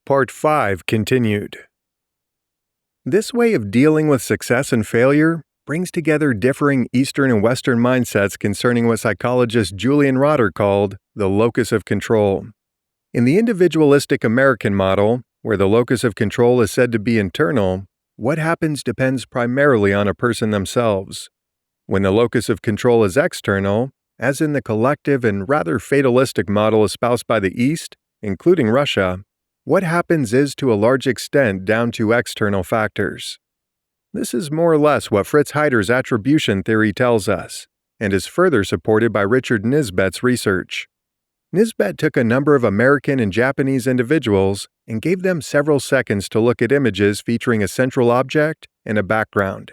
Part 5 continued. This way of dealing with success and failure brings together differing Eastern and Western mindsets concerning what psychologist Julian Rotter called the locus of control. In the individualistic American model, where the locus of control is said to be internal, what happens depends primarily on a person themselves. When the locus of control is external, as in the collective and rather fatalistic model espoused by the East, including Russia, what happens is to a large extent down to external factors. This is more or less what Fritz Heider's attribution theory tells us, and is further supported by Richard Nisbet's research. Nisbet took a number of American and Japanese individuals and gave them several seconds to look at images featuring a central object and a background.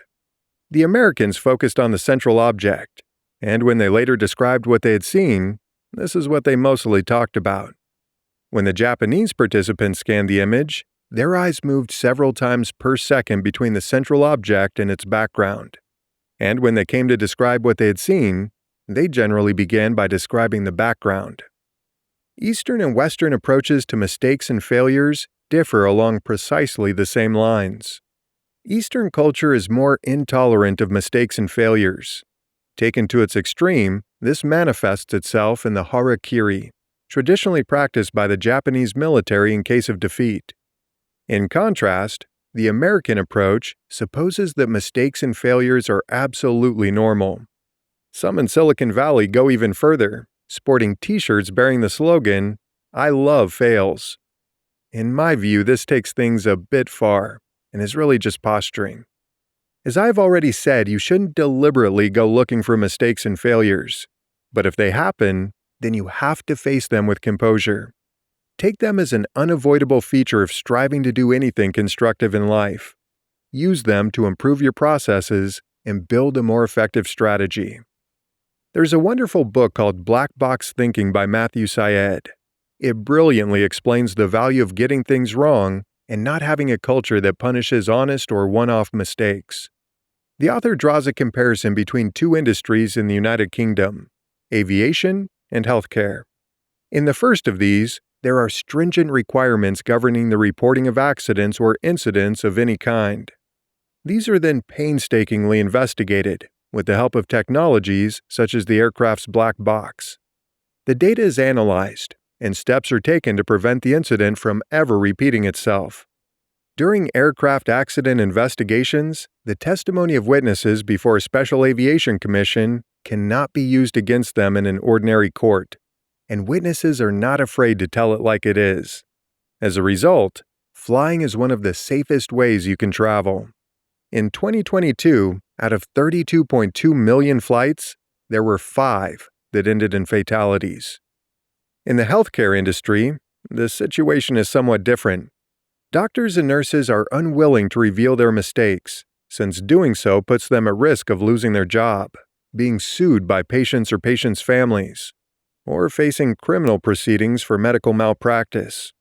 The Americans focused on the central object, and when they later described what they had seen, this is what they mostly talked about. When the Japanese participants scanned the image, their eyes moved several times per second between the central object and its background. And when they came to describe what they had seen, they generally began by describing the background. Eastern and Western approaches to mistakes and failures differ along precisely the same lines. Eastern culture is more intolerant of mistakes and failures. Taken to its extreme, this manifests itself in the harakiri, traditionally practiced by the Japanese military in case of defeat. In contrast, the American approach supposes that mistakes and failures are absolutely normal. Some in Silicon Valley go even further, sporting t-shirts bearing the slogan, "I love fails." In my view, this takes things a bit far, and is really just posturing. As I've already said, you shouldn't deliberately go looking for mistakes and failures. But if they happen, then you have to face them with composure. Take them as an unavoidable feature of striving to do anything constructive in life. Use them to improve your processes and build a more effective strategy. There's a wonderful book called Black Box Thinking by Matthew Syed. It brilliantly explains the value of getting things wrong and not having a culture that punishes honest or one-off mistakes. The author draws a comparison between two industries in the United Kingdom, aviation and healthcare. In the first of these, there are stringent requirements governing the reporting of accidents or incidents of any kind. These are then painstakingly investigated with the help of technologies such as the aircraft's black box. The data is analyzed, and steps are taken to prevent the incident from ever repeating itself. During aircraft accident investigations, the testimony of witnesses before a special aviation commission cannot be used against them in an ordinary court, and witnesses are not afraid to tell it like it is. As a result, flying is one of the safest ways you can travel. In 2022, out of 32.2 million flights, there were 5 that ended in fatalities. In the healthcare industry, the situation is somewhat different. Doctors and nurses are unwilling to reveal their mistakes, since doing so puts them at risk of losing their job, being sued by patients or patients' families, or facing criminal proceedings for medical malpractice.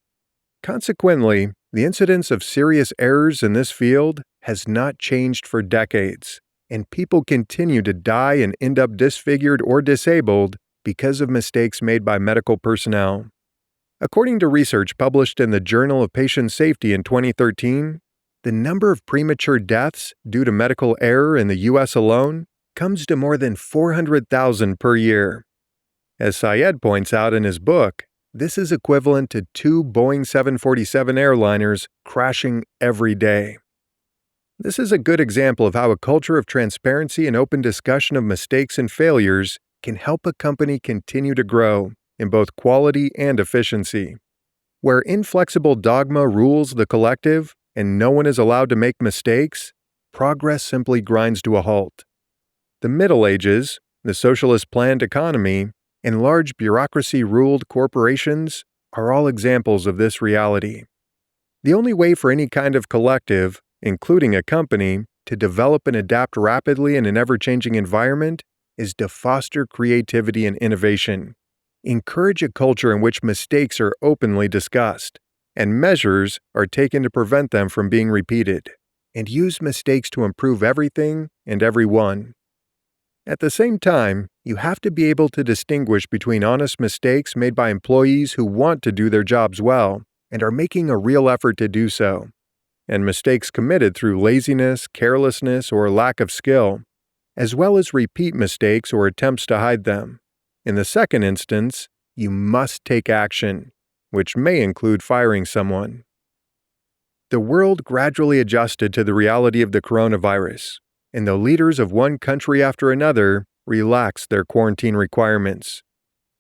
Consequently, the incidence of serious errors in this field has not changed for decades, and people continue to die and end up disfigured or disabled because of mistakes made by medical personnel. According to research published in the Journal of Patient Safety in 2013, the number of premature deaths due to medical error in the U.S. alone comes to more than 400,000 per year. As Syed points out in his book, this is equivalent to 2 Boeing 747 airliners crashing every day. This is a good example of how a culture of transparency and open discussion of mistakes and failures can help a company continue to grow in both quality and efficiency. Where inflexible dogma rules the collective and no one is allowed to make mistakes, progress simply grinds to a halt. The Middle Ages, the socialist planned economy, and large bureaucracy-ruled corporations are all examples of this reality. The only way for any kind of collective, including a company, to develop and adapt rapidly in an ever-changing environment is to foster creativity and innovation. Encourage a culture in which mistakes are openly discussed, and measures are taken to prevent them from being repeated, and use mistakes to improve everything and everyone. At the same time, you have to be able to distinguish between honest mistakes made by employees who want to do their jobs well and are making a real effort to do so. And mistakes committed through laziness, carelessness, or lack of skill, as well as repeat mistakes or attempts to hide them. In the second instance, you must take action, which may include firing someone. The world gradually adjusted to the reality of the coronavirus, and the leaders of one country after another relaxed their quarantine requirements.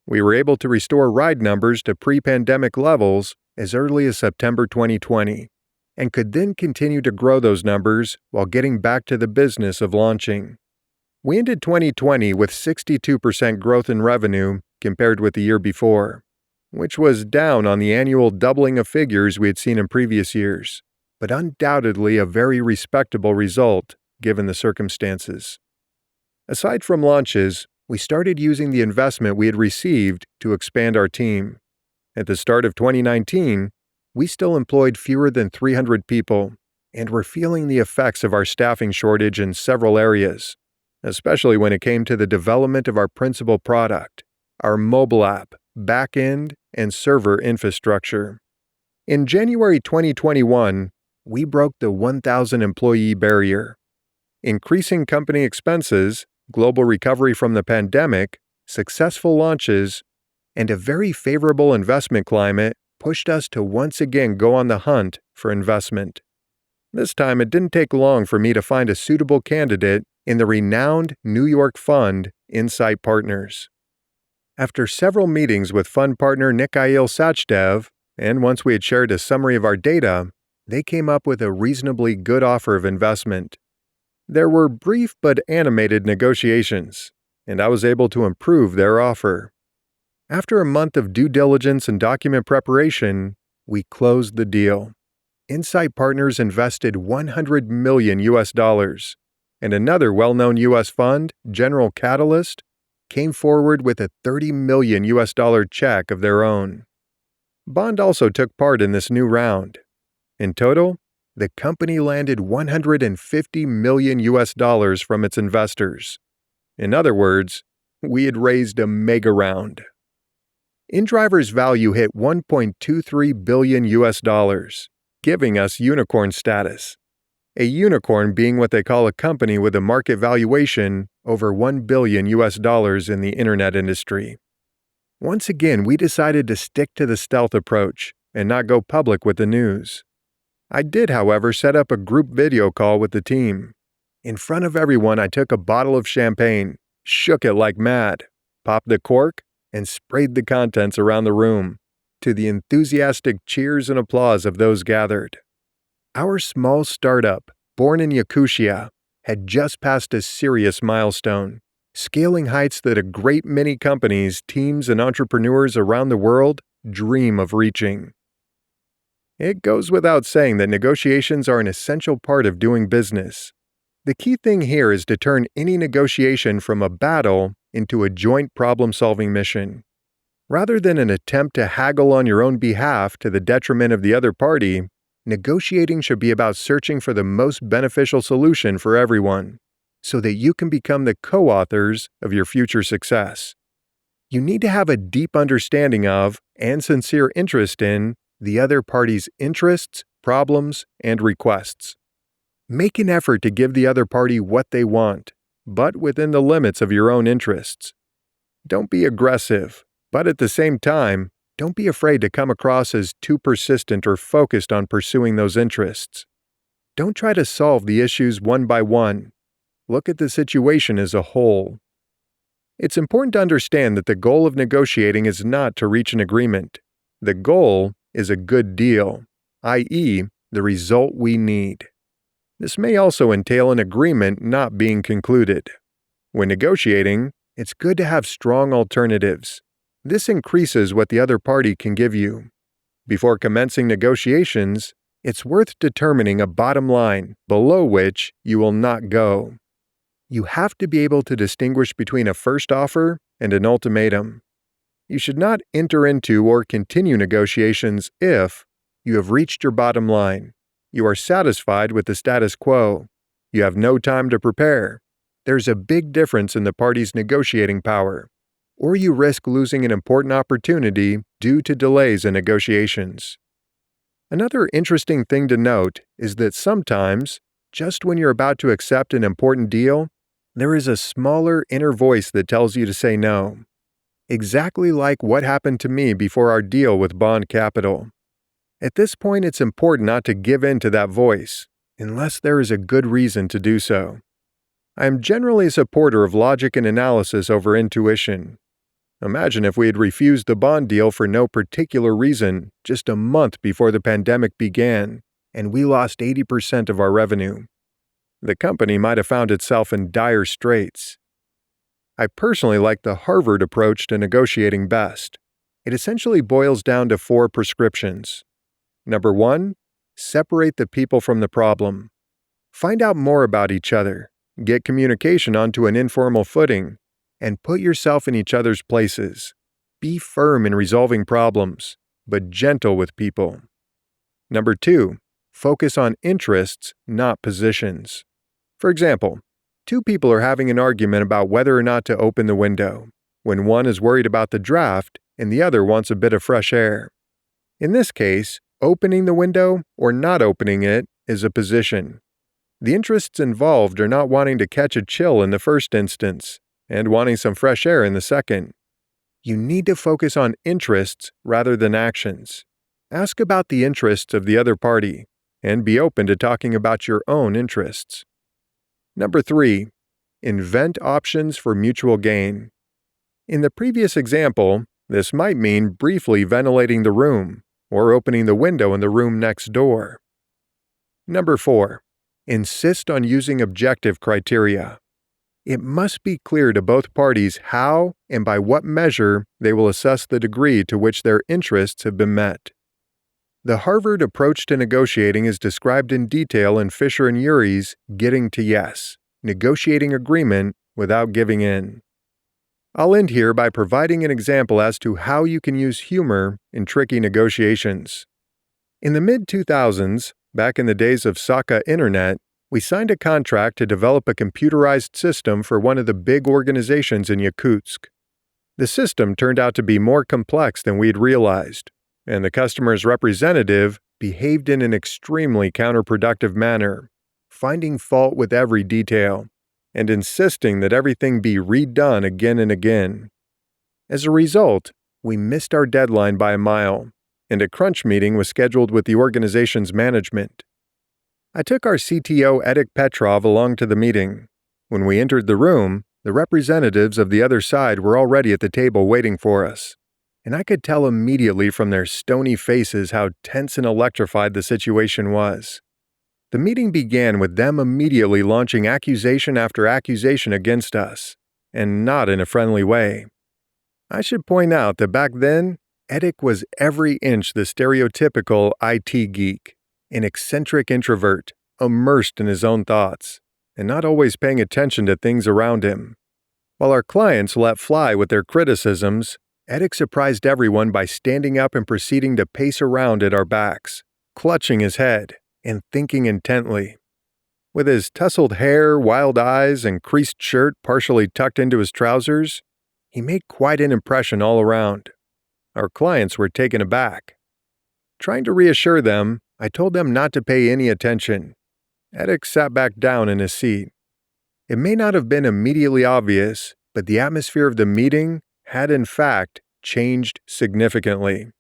We were able to restore ride numbers to pre-pandemic levels as early as September 2020, and could then continue to grow those numbers while getting back to the business of launching. We ended 2020 with 62% growth in revenue compared with the year before, which was down on the annual doubling of figures we had seen in previous years, but undoubtedly a very respectable result given the circumstances. Aside from launches, we started using the investment we had received to expand our team. At the start of 2019, we still employed fewer than 300 people, and were feeling the effects of our staffing shortage in several areas, especially when it came to the development of our principal product, our mobile app, back-end, and server infrastructure. In January 2021, we broke the 1,000 employee barrier. Increasing company expenses, global recovery from the pandemic, successful launches, and a very favorable investment climate pushed us to once again go on the hunt for investment. This time, it didn't take long for me to find a suitable candidate in the renowned New York fund Insight Partners. After several meetings with fund partner Mikhail Sachdev, and once we had shared a summary of our data, they came up with a reasonably good offer of investment. There were brief but animated negotiations, and I was able to improve their offer. After a month of due diligence and document preparation, we closed the deal. Insight Partners invested $100 million, and another well-known U.S. fund, General Catalyst, came forward with a $30 million check of their own. Bond also took part in this new round. In total, the company landed $150 million from its investors. In other words, we had raised a mega round. InDriver's value hit $1.23 billion, giving us unicorn status. A unicorn being what they call a company with a market valuation over $1 billion in the internet industry. Once again, we decided to stick to the stealth approach and not go public with the news. I did, however, set up a group video call with the team. In front of everyone, I took a bottle of champagne, shook it like mad, popped the cork, and sprayed the contents around the room, to the enthusiastic cheers and applause of those gathered. Our small startup, born in Yakutia, had just passed a serious milestone, scaling heights that a great many companies, teams, and entrepreneurs around the world dream of reaching. It goes without saying that negotiations are an essential part of doing business. The key thing here is to turn any negotiation from a battle into a joint problem-solving mission. Rather than an attempt to haggle on your own behalf to the detriment of the other party, negotiating should be about searching for the most beneficial solution for everyone, so that you can become the co-authors of your future success. You need to have a deep understanding of, and sincere interest in, the other party's interests, problems, and requests. Make an effort to give the other party what they want, but within the limits of your own interests. Don't be aggressive, but at the same time, don't be afraid to come across as too persistent or focused on pursuing those interests. Don't try to solve the issues one by one. Look at the situation as a whole. It's important to understand that the goal of negotiating is not to reach an agreement. The goal is a good deal, i.e., the result we need. This may also entail an agreement not being concluded. When negotiating, it's good to have strong alternatives. This increases what the other party can give you. Before commencing negotiations, it's worth determining a bottom line below which you will not go. You have to be able to distinguish between a first offer and an ultimatum. You should not enter into or continue negotiations if you have reached your bottom line, you are satisfied with the status quo, you have no time to prepare, there's a big difference in the parties' negotiating power, or you risk losing an important opportunity due to delays in negotiations. Another interesting thing to note is that sometimes, just when you're about to accept an important deal, there is a smaller inner voice that tells you to say no. Exactly like what happened to me before our deal with Bond Capital. At this point, it's important not to give in to that voice, unless there is a good reason to do so. I am generally a supporter of logic and analysis over intuition. Imagine if we had refused the bond deal for no particular reason just a month before the pandemic began, and we lost 80% of our revenue. The company might have found itself in dire straits. I personally like the Harvard approach to negotiating best. It essentially boils down to 4 prescriptions. Number 1, separate the people from the problem. Find out more about each other, get communication onto an informal footing, and put yourself in each other's places. Be firm in resolving problems, but gentle with people. Number 2, focus on interests, not positions. For example, 2 people are having an argument about whether or not to open the window, when one is worried about the draft and the other wants a bit of fresh air. In this case, opening the window or not opening it is a position. The interests involved are not wanting to catch a chill in the first instance, and wanting some fresh air in the second. You need to focus on interests rather than actions. Ask about the interests of the other party, and be open to talking about your own interests. Number 3, invent options for mutual gain. In the previous example, this might mean briefly ventilating the room, or opening the window in the room next door. Number 4, insist on using objective criteria. It must be clear to both parties how and by what measure they will assess the degree to which their interests have been met. The Harvard approach to negotiating is described in detail in Fisher and Urey's Getting to Yes, Negotiating Agreement Without Giving In. I'll end here by providing an example as to how you can use humor in tricky negotiations. In the mid-2000s, back in the days of Saka Internet, we signed a contract to develop a computerized system for one of the big organizations in Yakutsk. The system turned out to be more complex than we'd realized, and the customer's representative behaved in an extremely counterproductive manner, finding fault with every detail, and insisting that everything be redone again and again. As a result, we missed our deadline by a mile, and a crunch meeting was scheduled with the organization's management. I took our CTO Edek Petrov along to the meeting. When we entered the room, the representatives of the other side were already at the table waiting for us, and I could tell immediately from their stony faces how tense and electrified the situation was. The meeting began with them immediately launching accusation after accusation against us, and not in a friendly way. I should point out that back then, Edek was every inch the stereotypical IT geek. An eccentric introvert, immersed in his own thoughts, and not always paying attention to things around him. While our clients let fly with their criticisms, Edek surprised everyone by standing up and proceeding to pace around at our backs, clutching his head and thinking intently. With his tousled hair, wild eyes, and creased shirt partially tucked into his trousers, he made quite an impression all around. Our clients were taken aback. Trying to reassure them, I told them not to pay any attention. Edek sat back down in his seat. It may not have been immediately obvious, but the atmosphere of the meeting had in fact changed significantly.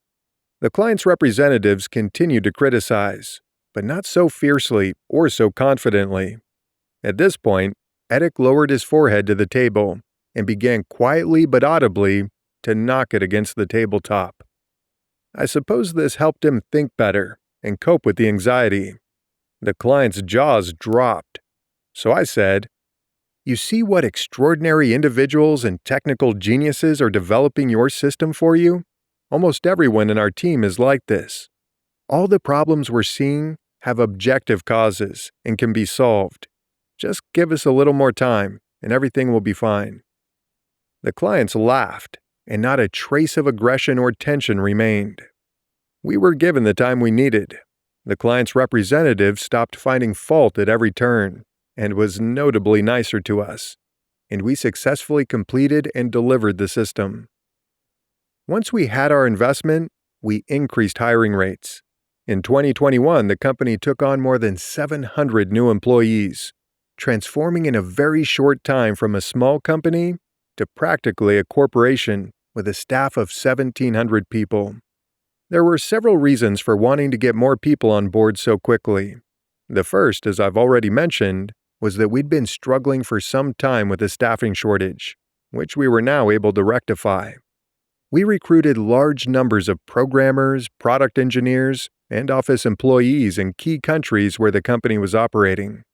The client's representatives continued to criticize, but not so fiercely or so confidently. At this point, Edek lowered his forehead to the table and began quietly but audibly to knock it against the tabletop. I suppose this helped him think better and cope with the anxiety. The client's jaws dropped. So I said, "You see what extraordinary individuals and technical geniuses are developing your system for you? Almost everyone in our team is like this. All the problems we're seeing have objective causes and can be solved. Just give us a little more time, and everything will be fine." The clients laughed, and not a trace of aggression or tension remained. We were given the time we needed. The client's representative stopped finding fault at every turn, and was notably nicer to us, and we successfully completed and delivered the system. Once we had our investment, we increased hiring rates. In 2021, the company took on more than 700 new employees, transforming in a very short time from a small company to practically a corporation with a staff of 1,700 people. There were several reasons for wanting to get more people on board so quickly. The first, as I've already mentioned, was that we'd been struggling for some time with a staffing shortage, which we were now able to rectify. We recruited large numbers of programmers, product engineers, and office employees in key countries where the company was operating.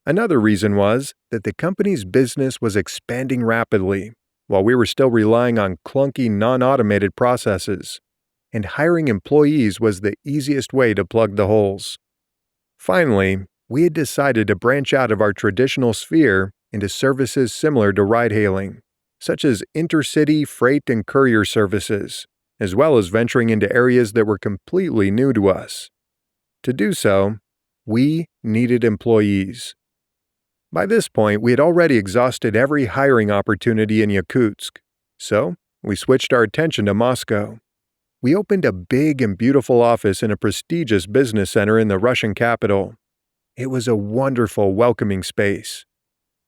Another reason was that the company's business was expanding rapidly, while we were still relying on clunky, non-automated processes, and hiring employees was the easiest way to plug the holes. Finally, we had decided to branch out of our traditional sphere into services similar to ride-hailing, such as intercity, freight, and courier services, as well as venturing into areas that were completely new to us. To do so, we needed employees. By this point, we had already exhausted every hiring opportunity in Yakutsk, so we switched our attention to Moscow. We opened a big and beautiful office in a prestigious business center in the Russian capital. It was a wonderful, welcoming space.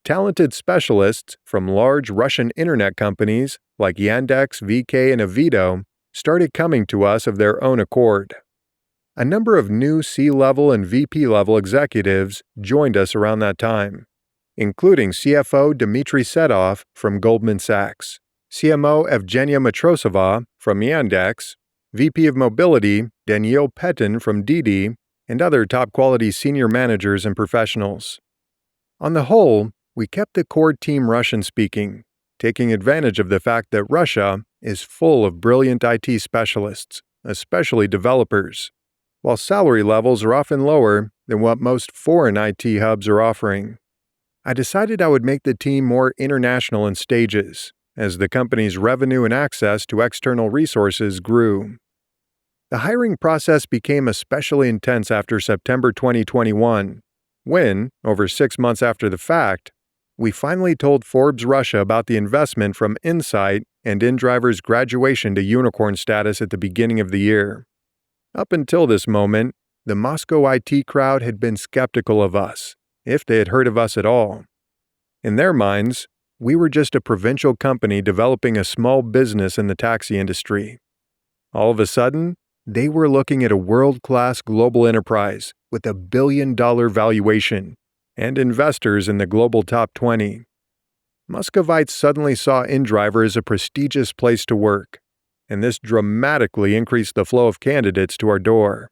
Talented specialists from large Russian internet companies like Yandex, VK, and Avito started coming to us of their own accord. A number of new C-level and VP-level executives joined us around that time, including CFO Dmitry Sedov from Goldman Sachs, CMO Evgenia Matrosova from Yandex, VP of Mobility Daniil Petin from Didi, and other top-quality senior managers and professionals. On the whole, we kept the core team Russian-speaking, taking advantage of the fact that Russia is full of brilliant IT specialists, especially developers, while salary levels are often lower than what most foreign IT hubs are offering. I decided I would make the team more international in stages, as the company's revenue and access to external resources grew. The hiring process became especially intense after September 2021, when, over 6 months after the fact, we finally told Forbes Russia about the investment from Insight and InDriver's graduation to unicorn status at the beginning of the year. Up until this moment, the Moscow IT crowd had been skeptical of us, if they had heard of us at all. In their minds, we were just a provincial company developing a small business in the taxi industry. All of a sudden, they were looking at a world-class global enterprise with $1 billion valuation and investors in the global top 20. Muscovites suddenly saw InDriver as a prestigious place to work, and this dramatically increased the flow of candidates to our door.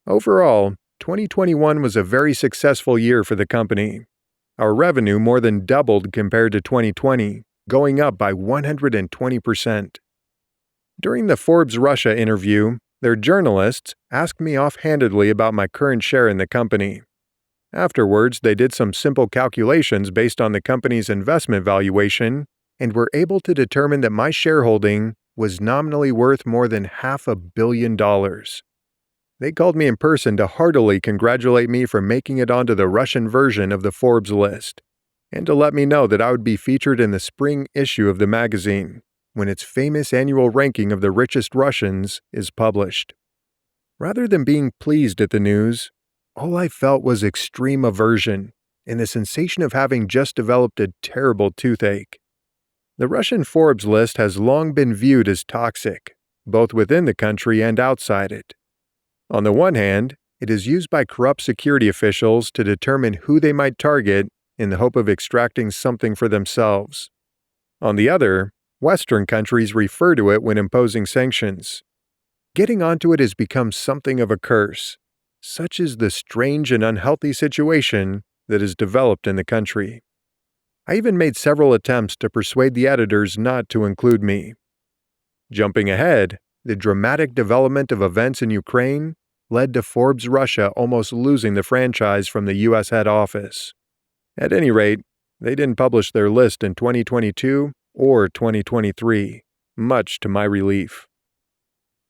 Overall, 2021 was a very successful year for the company. Our revenue more than doubled compared to 2020, going up by 120%. During the Forbes Russia interview, their journalists asked me offhandedly about my current share in the company. Afterwards, they did some simple calculations based on the company's investment valuation and were able to determine that my shareholding was nominally worth more than $500 million. They called me in person to heartily congratulate me for making it onto the Russian version of the Forbes list, and to let me know that I would be featured in the spring issue of the magazine, when its famous annual ranking of the richest Russians is published. Rather than being pleased at the news, all I felt was extreme aversion and the sensation of having just developed a terrible toothache. The Russian Forbes list has long been viewed as toxic, both within the country and outside it. On the one hand, it is used by corrupt security officials to determine who they might target in the hope of extracting something for themselves. On the other, Western countries refer to it when imposing sanctions. Getting onto it has become something of a curse. Such is the strange and unhealthy situation that has developed in the country. I even made several attempts to persuade the editors not to include me. Jumping ahead, the dramatic development of events in Ukraine led to Forbes Russia almost losing the franchise from the U.S. head office. At any rate, they didn't publish their list in 2022 or 2023, much to my relief.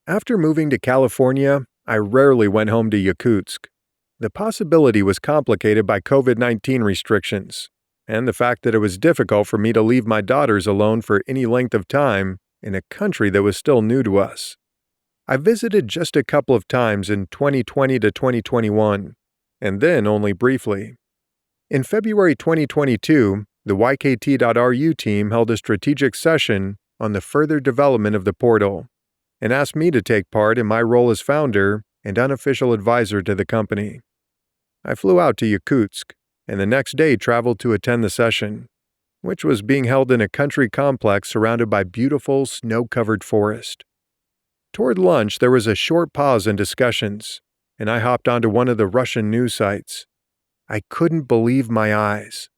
After moving to California, I rarely went home to Yakutsk. The possibility was complicated by COVID-19 restrictions, and the fact that it was difficult for me to leave my daughters alone for any length of time in a country that was still new to us. I visited just a couple of times in 2020 to 2021, and then only briefly. In February 2022, the YKT.RU team held a strategic session on the further development of the portal and asked me to take part in my role as founder and unofficial advisor to the company. I flew out to Yakutsk and the next day traveled to attend the session, which was being held in a country complex surrounded by beautiful, snow-covered forest. Toward lunch, there was a short pause in discussions, and I hopped onto one of the Russian news sites. I couldn't believe my eyes.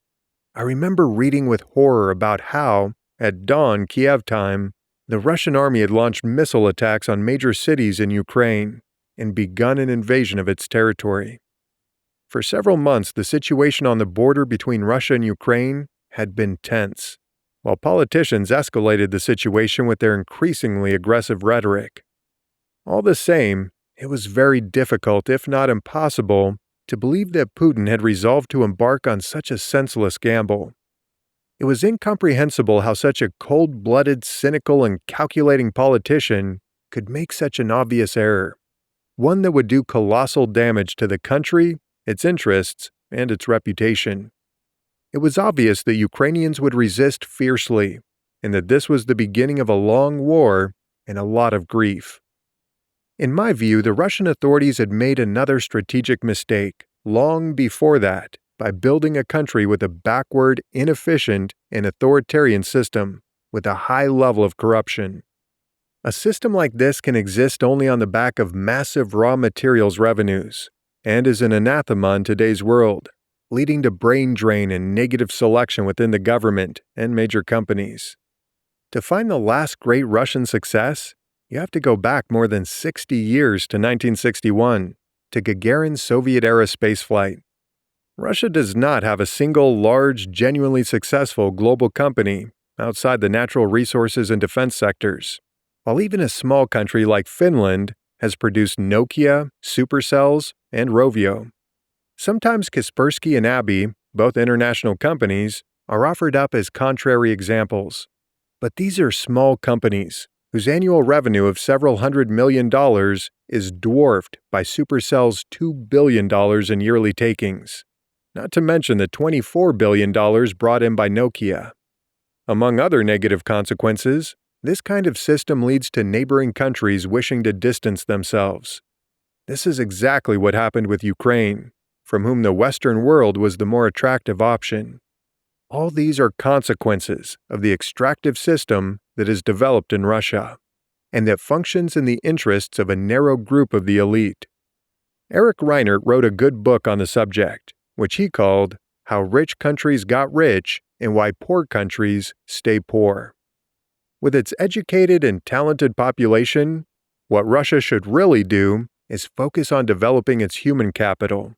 I remember reading with horror about how, at dawn Kiev time, the Russian army had launched missile attacks on major cities in Ukraine and begun an invasion of its territory. For several months, the situation on the border between Russia and Ukraine had been tense, while politicians escalated the situation with their increasingly aggressive rhetoric. All the same, it was very difficult, if not impossible, to believe that Putin had resolved to embark on such a senseless gamble. It was incomprehensible how such a cold-blooded, cynical, and calculating politician could make such an obvious error, one that would do colossal damage to the country, its interests, and its reputation. It was obvious that Ukrainians would resist fiercely, and that this was the beginning of a long war and a lot of grief. In my view, the Russian authorities had made another strategic mistake long before that by building a country with a backward, inefficient, and authoritarian system with a high level of corruption. A system like this can exist only on the back of massive raw materials revenues and is an anathema in today's world, leading to brain drain and negative selection within the government and major companies. To find the last great Russian success, you have to go back more than 60 years to 1961, to Gagarin's Soviet-era spaceflight. Russia does not have a single large, genuinely successful global company outside the natural resources and defense sectors, while even a small country like Finland has produced Nokia, Supercells, and Rovio. Sometimes Kaspersky and Abbey, both international companies, are offered up as contrary examples. But these are small companies whose annual revenue of several $100 million is dwarfed by Supercell's $2 billion in yearly takings, not to mention the $24 billion brought in by Nokia. Among other negative consequences, this kind of system leads to neighboring countries wishing to distance themselves. This is exactly what happened with Ukraine, from whom the Western world was the more attractive option. All these are consequences of the extractive system that is developed in Russia, and that functions in the interests of a narrow group of the elite. Eric Reinert wrote a good book on the subject, which he called How Rich Countries Got Rich and Why Poor Countries Stay Poor. With its educated and talented population, what Russia should really do is focus on developing its human capital.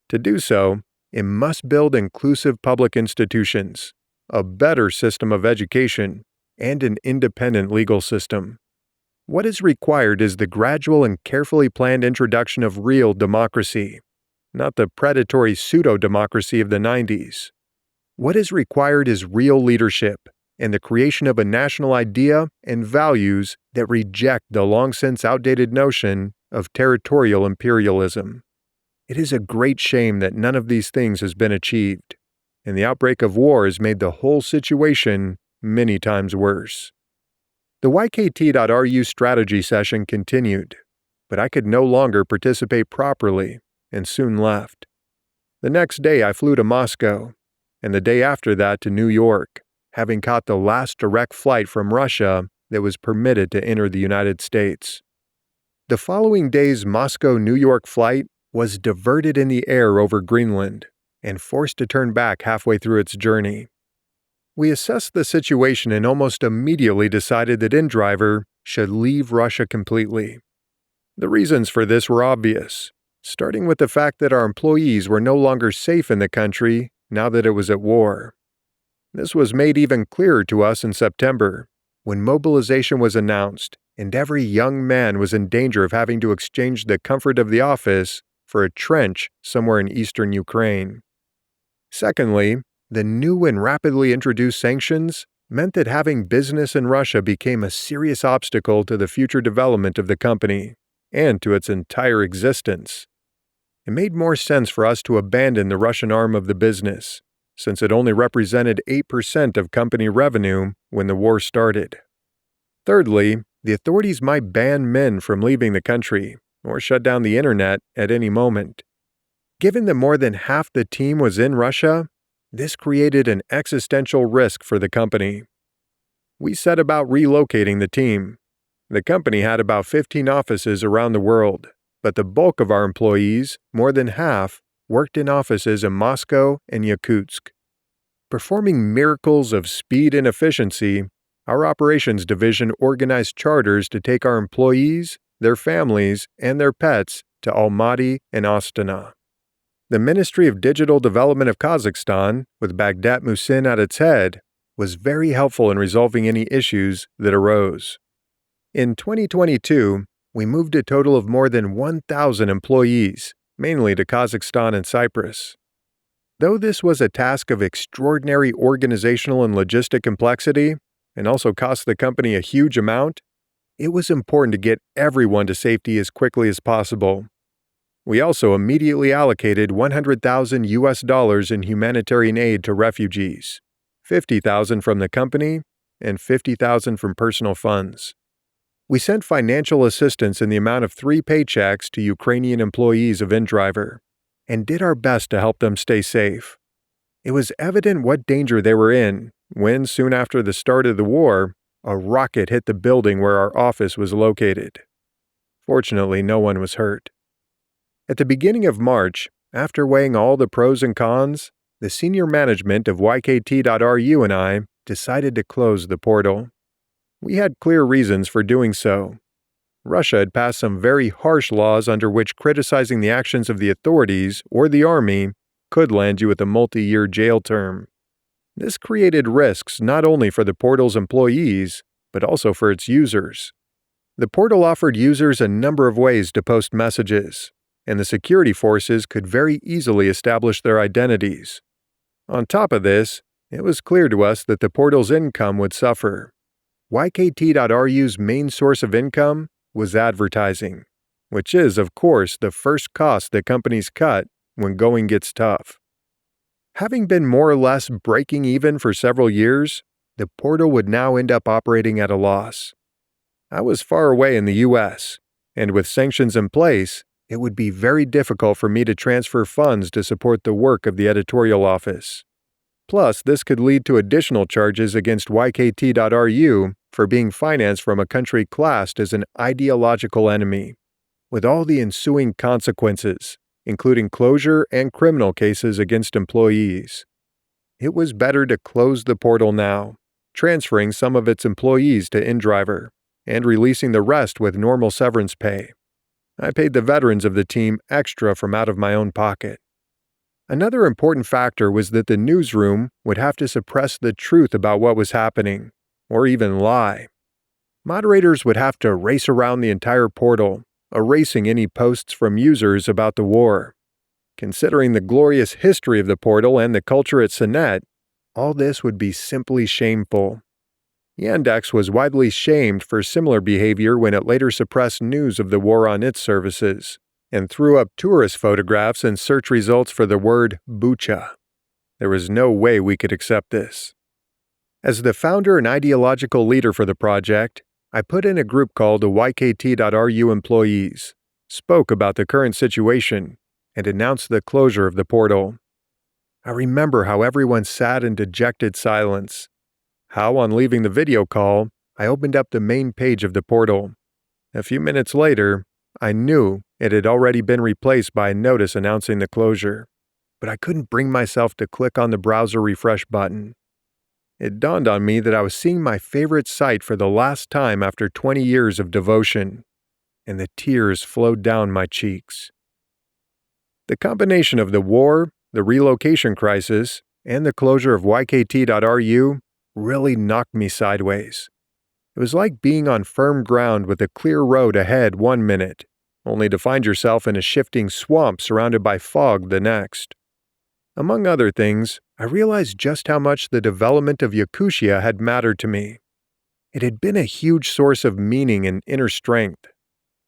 To do so, it must build inclusive public institutions, a better system of education, and an independent legal system. What is required is the gradual and carefully planned introduction of real democracy, not the predatory pseudo-democracy of the 90s. What is required is real leadership and the creation of a national idea and values that reject the long-since outdated notion of territorial imperialism. It is a great shame that none of these things has been achieved, and the outbreak of war has made the whole situation many times worse. The YKT.RU strategy session continued, but I could no longer participate properly and soon left. The next day I flew to Moscow, and the day after that to New York, having caught the last direct flight from Russia that was permitted to enter the United States. The following day's Moscow-New York flight was diverted in the air over Greenland and forced to turn back halfway through its journey. We assessed the situation and almost immediately decided that InDriver should leave Russia completely. The reasons for this were obvious, starting with the fact that our employees were no longer safe in the country now that it was at war. This was made even clearer to us in September, when mobilization was announced and every young man was in danger of having to exchange the comfort of the office for a trench somewhere in eastern Ukraine. Secondly, the new and rapidly introduced sanctions meant that having business in Russia became a serious obstacle to the future development of the company and to its entire existence. It made more sense for us to abandon the Russian arm of the business, since it only represented 8% of company revenue when the war started. Thirdly, the authorities might ban men from leaving the country or shut down the internet at any moment. Given that more than half the team was in Russia, this created an existential risk for the company. We set about relocating the team. The company had about 15 offices around the world, but the bulk of our employees, more than half, worked in offices in Moscow and Yakutsk. Performing miracles of speed and efficiency, our operations division organized charters to take our employees, their families, and their pets to Almaty and Astana. The Ministry of Digital Development of Kazakhstan, with Bagdat Musin at its head, was very helpful in resolving any issues that arose. In 2022, we moved a total of more than 1,000 employees, mainly to Kazakhstan and Cyprus. Though this was a task of extraordinary organizational and logistic complexity, and also cost the company a huge amount, it was important to get everyone to safety as quickly as possible. We also immediately allocated $100,000 in humanitarian aid to refugees, $50,000 from the company, and $50,000 from personal funds. We sent financial assistance in the amount of 3 paychecks to Ukrainian employees of InDriver, and did our best to help them stay safe. It was evident what danger they were in when, soon after the start of the war, a rocket hit the building where our office was located. Fortunately, no one was hurt. At the beginning of March, after weighing all the pros and cons, the senior management of YKT.RU and I decided to close the portal. We had clear reasons for doing so. Russia had passed some very harsh laws under which criticizing the actions of the authorities or the army could land you with a multi-year jail term. This created risks not only for the portal's employees, but also for its users. The portal offered users a number of ways to post messages, and the security forces could very easily establish their identities. On top of this, it was clear to us that the portal's income would suffer. YKT.RU's main source of income was advertising, which is, of course, the first cost that companies cut when going gets tough. Having been more or less breaking even for several years, the portal would now end up operating at a loss. I was far away in the U.S., and with sanctions in place, it would be very difficult for me to transfer funds to support the work of the editorial office. Plus, this could lead to additional charges against YKT.RU for being financed from a country classed as an ideological enemy, with all the ensuing consequences, including closure and criminal cases against employees. It was better to close the portal now, transferring some of its employees to InDriver, and releasing the rest with normal severance pay. I paid the veterans of the team extra from out of my own pocket. Another important factor was that the newsroom would have to suppress the truth about what was happening, or even lie. Moderators would have to race around the entire portal, erasing any posts from users about the war. Considering the glorious history of the portal and the culture at Senet, all this would be simply shameful. Yandex was widely shamed for similar behavior when it later suppressed news of the war on its services, and threw up tourist photographs and search results for the word Bucha. There was no way we could accept this. As the founder and ideological leader for the project, I put in a group call to YKT.RU employees, spoke about the current situation, and announced the closure of the portal. I remember how everyone sat in dejected silence, how on leaving the video call, I opened up the main page of the portal. A few minutes later, I knew it had already been replaced by a notice announcing the closure, but I couldn't bring myself to click on the browser refresh button. It dawned on me that I was seeing my favorite site for the last time after 20 years of devotion, and the tears flowed down my cheeks. The combination of the war, the relocation crisis, and the closure of YKT.RU really knocked me sideways. It was like being on firm ground with a clear road ahead 1 minute, only to find yourself in a shifting swamp surrounded by fog the next. Among other things, I realized just how much the development of Yakutia had mattered to me. It had been a huge source of meaning and inner strength.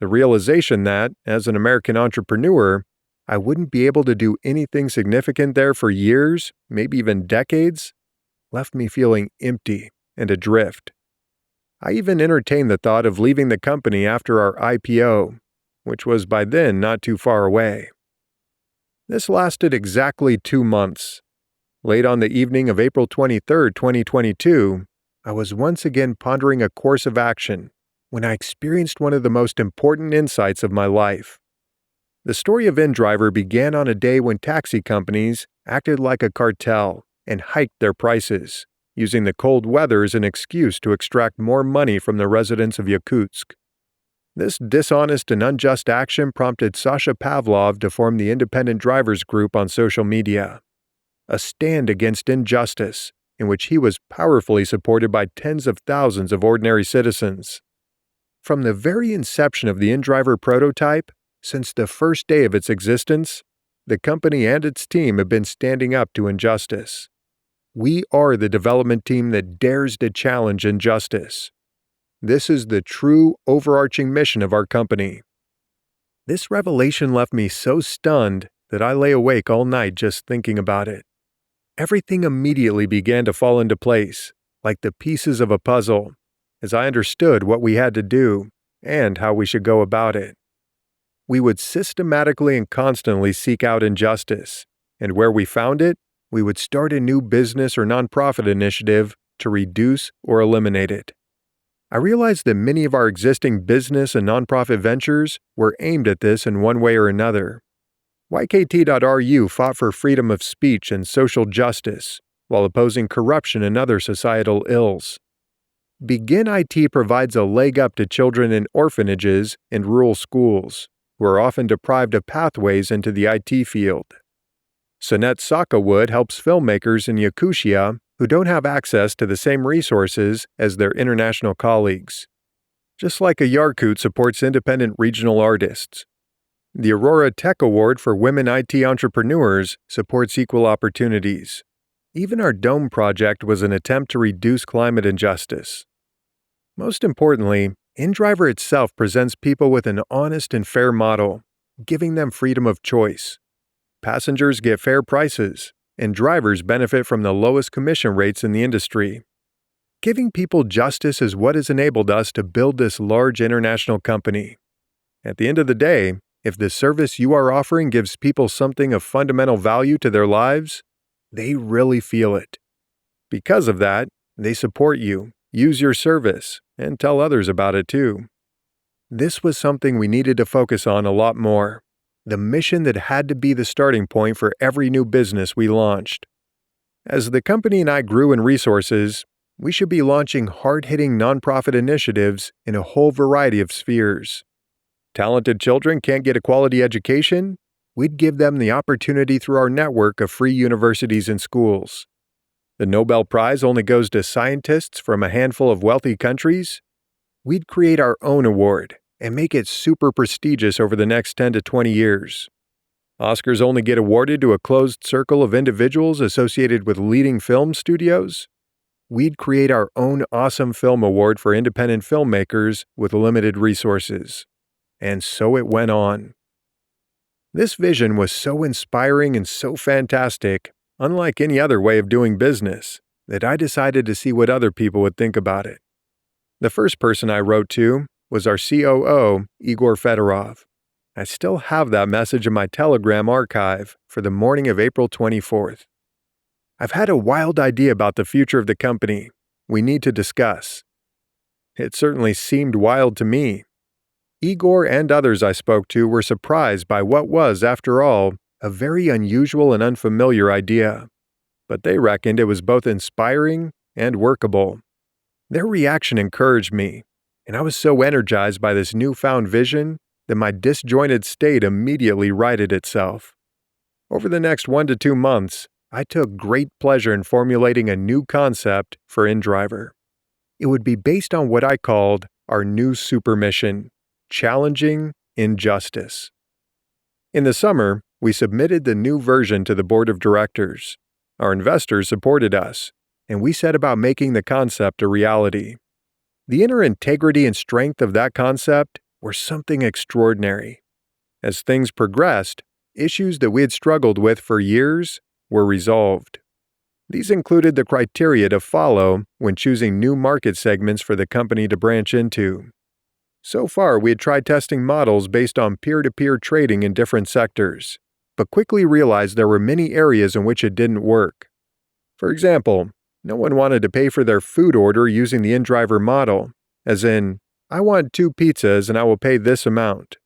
The realization that, as an American entrepreneur, I wouldn't be able to do anything significant there for years, maybe even decades, left me feeling empty and adrift. I even entertained the thought of leaving the company after our IPO, which was by then not too far away. This lasted exactly 2 months. Late on the evening of April 23, 2022, I was once again pondering a course of action when I experienced one of the most important insights of my life. The story of InDriver began on a day when taxi companies acted like a cartel and hiked their prices, using the cold weather as an excuse to extract more money from the residents of Yakutsk. This dishonest and unjust action prompted Sasha Pavlov to form the Independent Drivers Group on social media, a stand against injustice in which he was powerfully supported by tens of thousands of ordinary citizens. From the very inception of the InDriver prototype, since the first day of its existence, the company and its team have been standing up to injustice. We are the development team that dares to challenge injustice. This is the true, overarching mission of our company. This revelation left me so stunned that I lay awake all night just thinking about it. Everything immediately began to fall into place, like the pieces of a puzzle, as I understood what we had to do and how we should go about it. We would systematically and constantly seek out injustice, and where we found it, we would start a new business or nonprofit initiative to reduce or eliminate it. I realized that many of our existing business and nonprofit ventures were aimed at this in one way or another. YKT.RU fought for freedom of speech and social justice, while opposing corruption and other societal ills. Begin IT provides a leg up to children in orphanages and rural schools, who are often deprived of pathways into the IT field. Sonet Sakawood helps filmmakers in Yakutia who don't have access to the same resources as their international colleagues. Just like a Yarkut supports independent regional artists. The Aurora Tech Award for Women IT Entrepreneurs supports equal opportunities. Even our Dome project was an attempt to reduce climate injustice. Most importantly, InDriver itself presents people with an honest and fair model, giving them freedom of choice. Passengers get fair prices, and drivers benefit from the lowest commission rates in the industry. Giving people justice is what has enabled us to build this large international company. At the end of the day, if the service you are offering gives people something of fundamental value to their lives, they really feel it. Because of that, they support you, use your service, and tell others about it too. This was something we needed to focus on a lot more. The mission that had to be the starting point for every new business we launched. As the company and I grew in resources, we should be launching hard-hitting nonprofit initiatives in a whole variety of spheres. Talented children can't get a quality education? We'd give them the opportunity through our network of free universities and schools. The Nobel Prize only goes to scientists from a handful of wealthy countries? We'd create our own award and make it super prestigious over the next 10 to 20 years. Oscars only get awarded to a closed circle of individuals associated with leading film studios? We'd create our own awesome film award for independent filmmakers with limited resources. And so it went on. This vision was so inspiring and so fantastic, unlike any other way of doing business, that I decided to see what other people would think about it. The first person I wrote to was our COO, Igor Fedorov. I still have that message in my Telegram archive for the morning of April 24th. I've had a wild idea about the future of the company we need to discuss. It certainly seemed wild to me. Igor and others I spoke to were surprised by what was, after all, a very unusual and unfamiliar idea. But they reckoned it was both inspiring and workable. Their reaction encouraged me, and I was so energized by this newfound vision that my disjointed state immediately righted itself. Over the next 1 to 2 months, I took great pleasure in formulating a new concept for InDriver. It would be based on what I called our new super mission, challenging injustice. In the summer, We submitted the new version to the board of directors. Our investors supported us, and we set about making the concept a reality. The inner integrity and strength of that concept were something extraordinary. As things progressed, issues that we had struggled with for years were resolved. These included the criteria to follow when choosing new market segments for the company to branch into. So far, we had tried testing models based on peer-to-peer trading in different sectors, but quickly realized there were many areas in which it didn't work. For example, no one wanted to pay for their food order using the in-driver model, as in, I want 2 pizzas and I will pay this amount.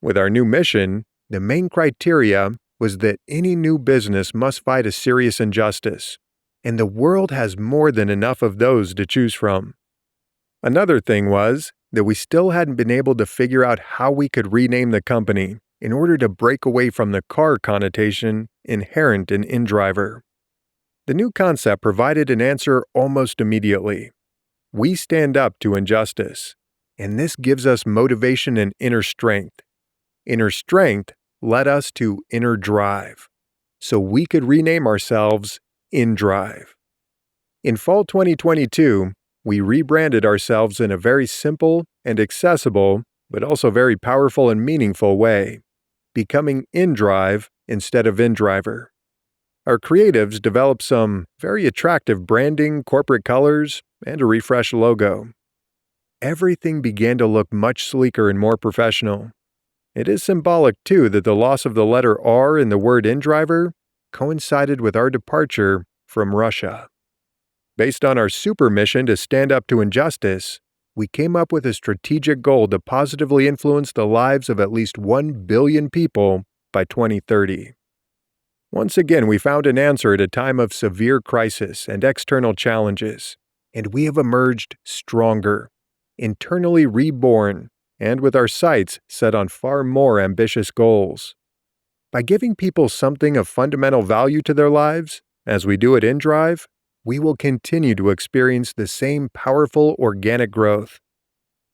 With our new mission, the main criteria was that any new business must fight a serious injustice, and the world has more than enough of those to choose from. Another thing was that we still hadn't been able to figure out how we could rename the company in order to break away from the car connotation inherent in in-driver. The new concept provided an answer almost immediately. We stand up to injustice, and this gives us motivation and inner strength. Inner strength led us to inner drive, so we could rename ourselves InDrive. In fall 2022, we rebranded ourselves in a very simple and accessible, but also very powerful and meaningful way, becoming InDrive instead of InDriver. Our creatives developed some very attractive branding, corporate colors, and a refreshed logo. Everything began to look much sleeker and more professional. It is symbolic, too, that the loss of the letter R in the word InDriver coincided with our departure from Russia. Based on our super mission to stand up to injustice, we came up with a strategic goal to positively influence the lives of at least 1 billion people by 2030. Once again, we found an answer at a time of severe crisis and external challenges, and we have emerged stronger, internally reborn, and with our sights set on far more ambitious goals. By giving people something of fundamental value to their lives, as we do at InDrive, we will continue to experience the same powerful organic growth.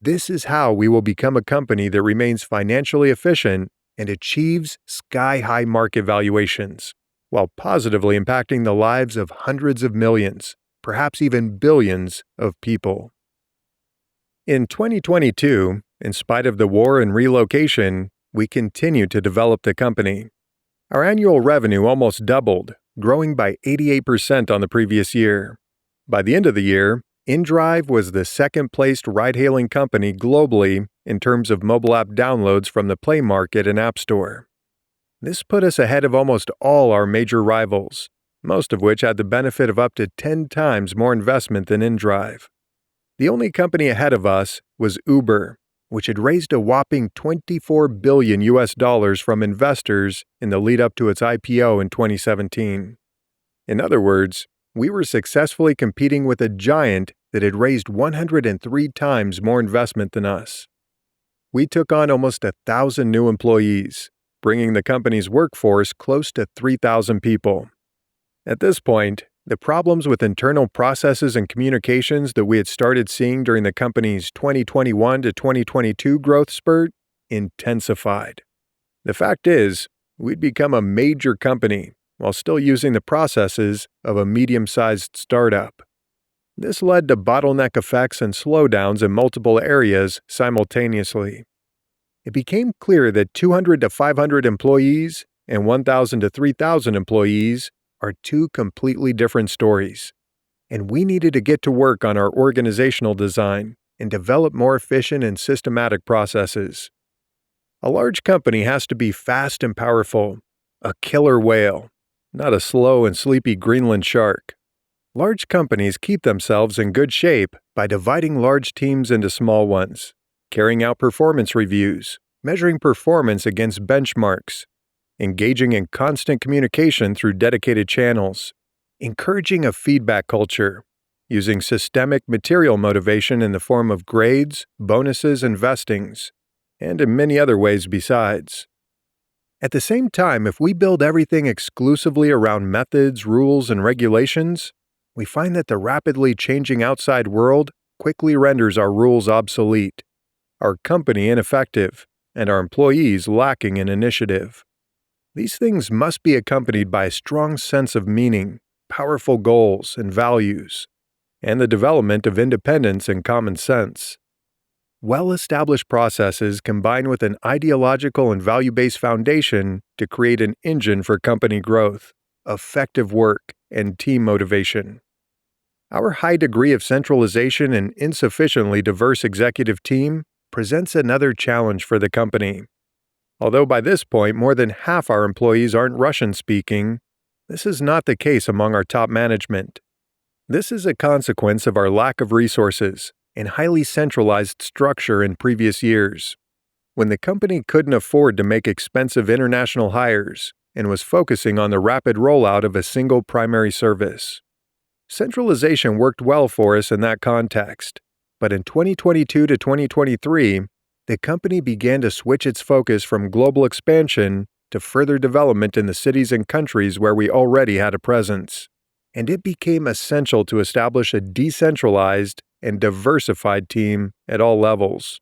This is how we will become a company that remains financially efficient and achieves sky-high market valuations, while positively impacting the lives of hundreds of millions, perhaps even billions of people. In 2022, in spite of the war and relocation, we continue to develop the company. Our annual revenue almost doubled, growing by 88% on the previous year. By the end of the year, InDrive was the second-placed ride-hailing company globally in terms of mobile app downloads from the Play Market and App Store. This put us ahead of almost all our major rivals, most of which had the benefit of up to 10 times more investment than InDrive. The only company ahead of us was Uber, which had raised a whopping $24 billion from investors in the lead-up to its IPO in 2017. In other words, we were successfully competing with a giant that had raised 103 times more investment than us. We took on almost 1,000 new employees, bringing the company's workforce close to 3,000 people. At this point, the problems with internal processes and communications that we had started seeing during the company's 2021 to 2022 growth spurt intensified. The fact is, we'd become a major company while still using the processes of a medium-sized startup. This led to bottleneck effects and slowdowns in multiple areas simultaneously. It became clear that 200 to 500 employees and 1,000 to 3,000 employees are 2 completely different stories, and we needed to get to work on our organizational design and develop more efficient and systematic processes. A large company has to be fast and powerful, a killer whale, not a slow and sleepy Greenland shark. Large companies keep themselves in good shape by dividing large teams into small ones, carrying out performance reviews, measuring performance against benchmarks, engaging in constant communication through dedicated channels, encouraging a feedback culture, using systemic material motivation in the form of grades, bonuses, and vestings, and in many other ways besides. At the same time, if we build everything exclusively around methods, rules, and regulations, we find that the rapidly changing outside world quickly renders our rules obsolete, our company ineffective, and our employees lacking in initiative. These things must be accompanied by a strong sense of meaning, powerful goals and values, and the development of independence and common sense. Well-established processes combine with an ideological and value-based foundation to create an engine for company growth, effective work, and team motivation. Our high degree of centralization and insufficiently diverse executive team presents another challenge for the company. Although by this point more than half our employees aren't Russian-speaking, this is not the case among our top management. This is a consequence of our lack of resources and highly centralized structure in previous years, when the company couldn't afford to make expensive international hires and was focusing on the rapid rollout of a single primary service. Centralization worked well for us in that context, but in 2022 to 2023, the company began to switch its focus from global expansion to further development in the cities and countries where we already had a presence, and it became essential to establish a decentralized and diversified team at all levels.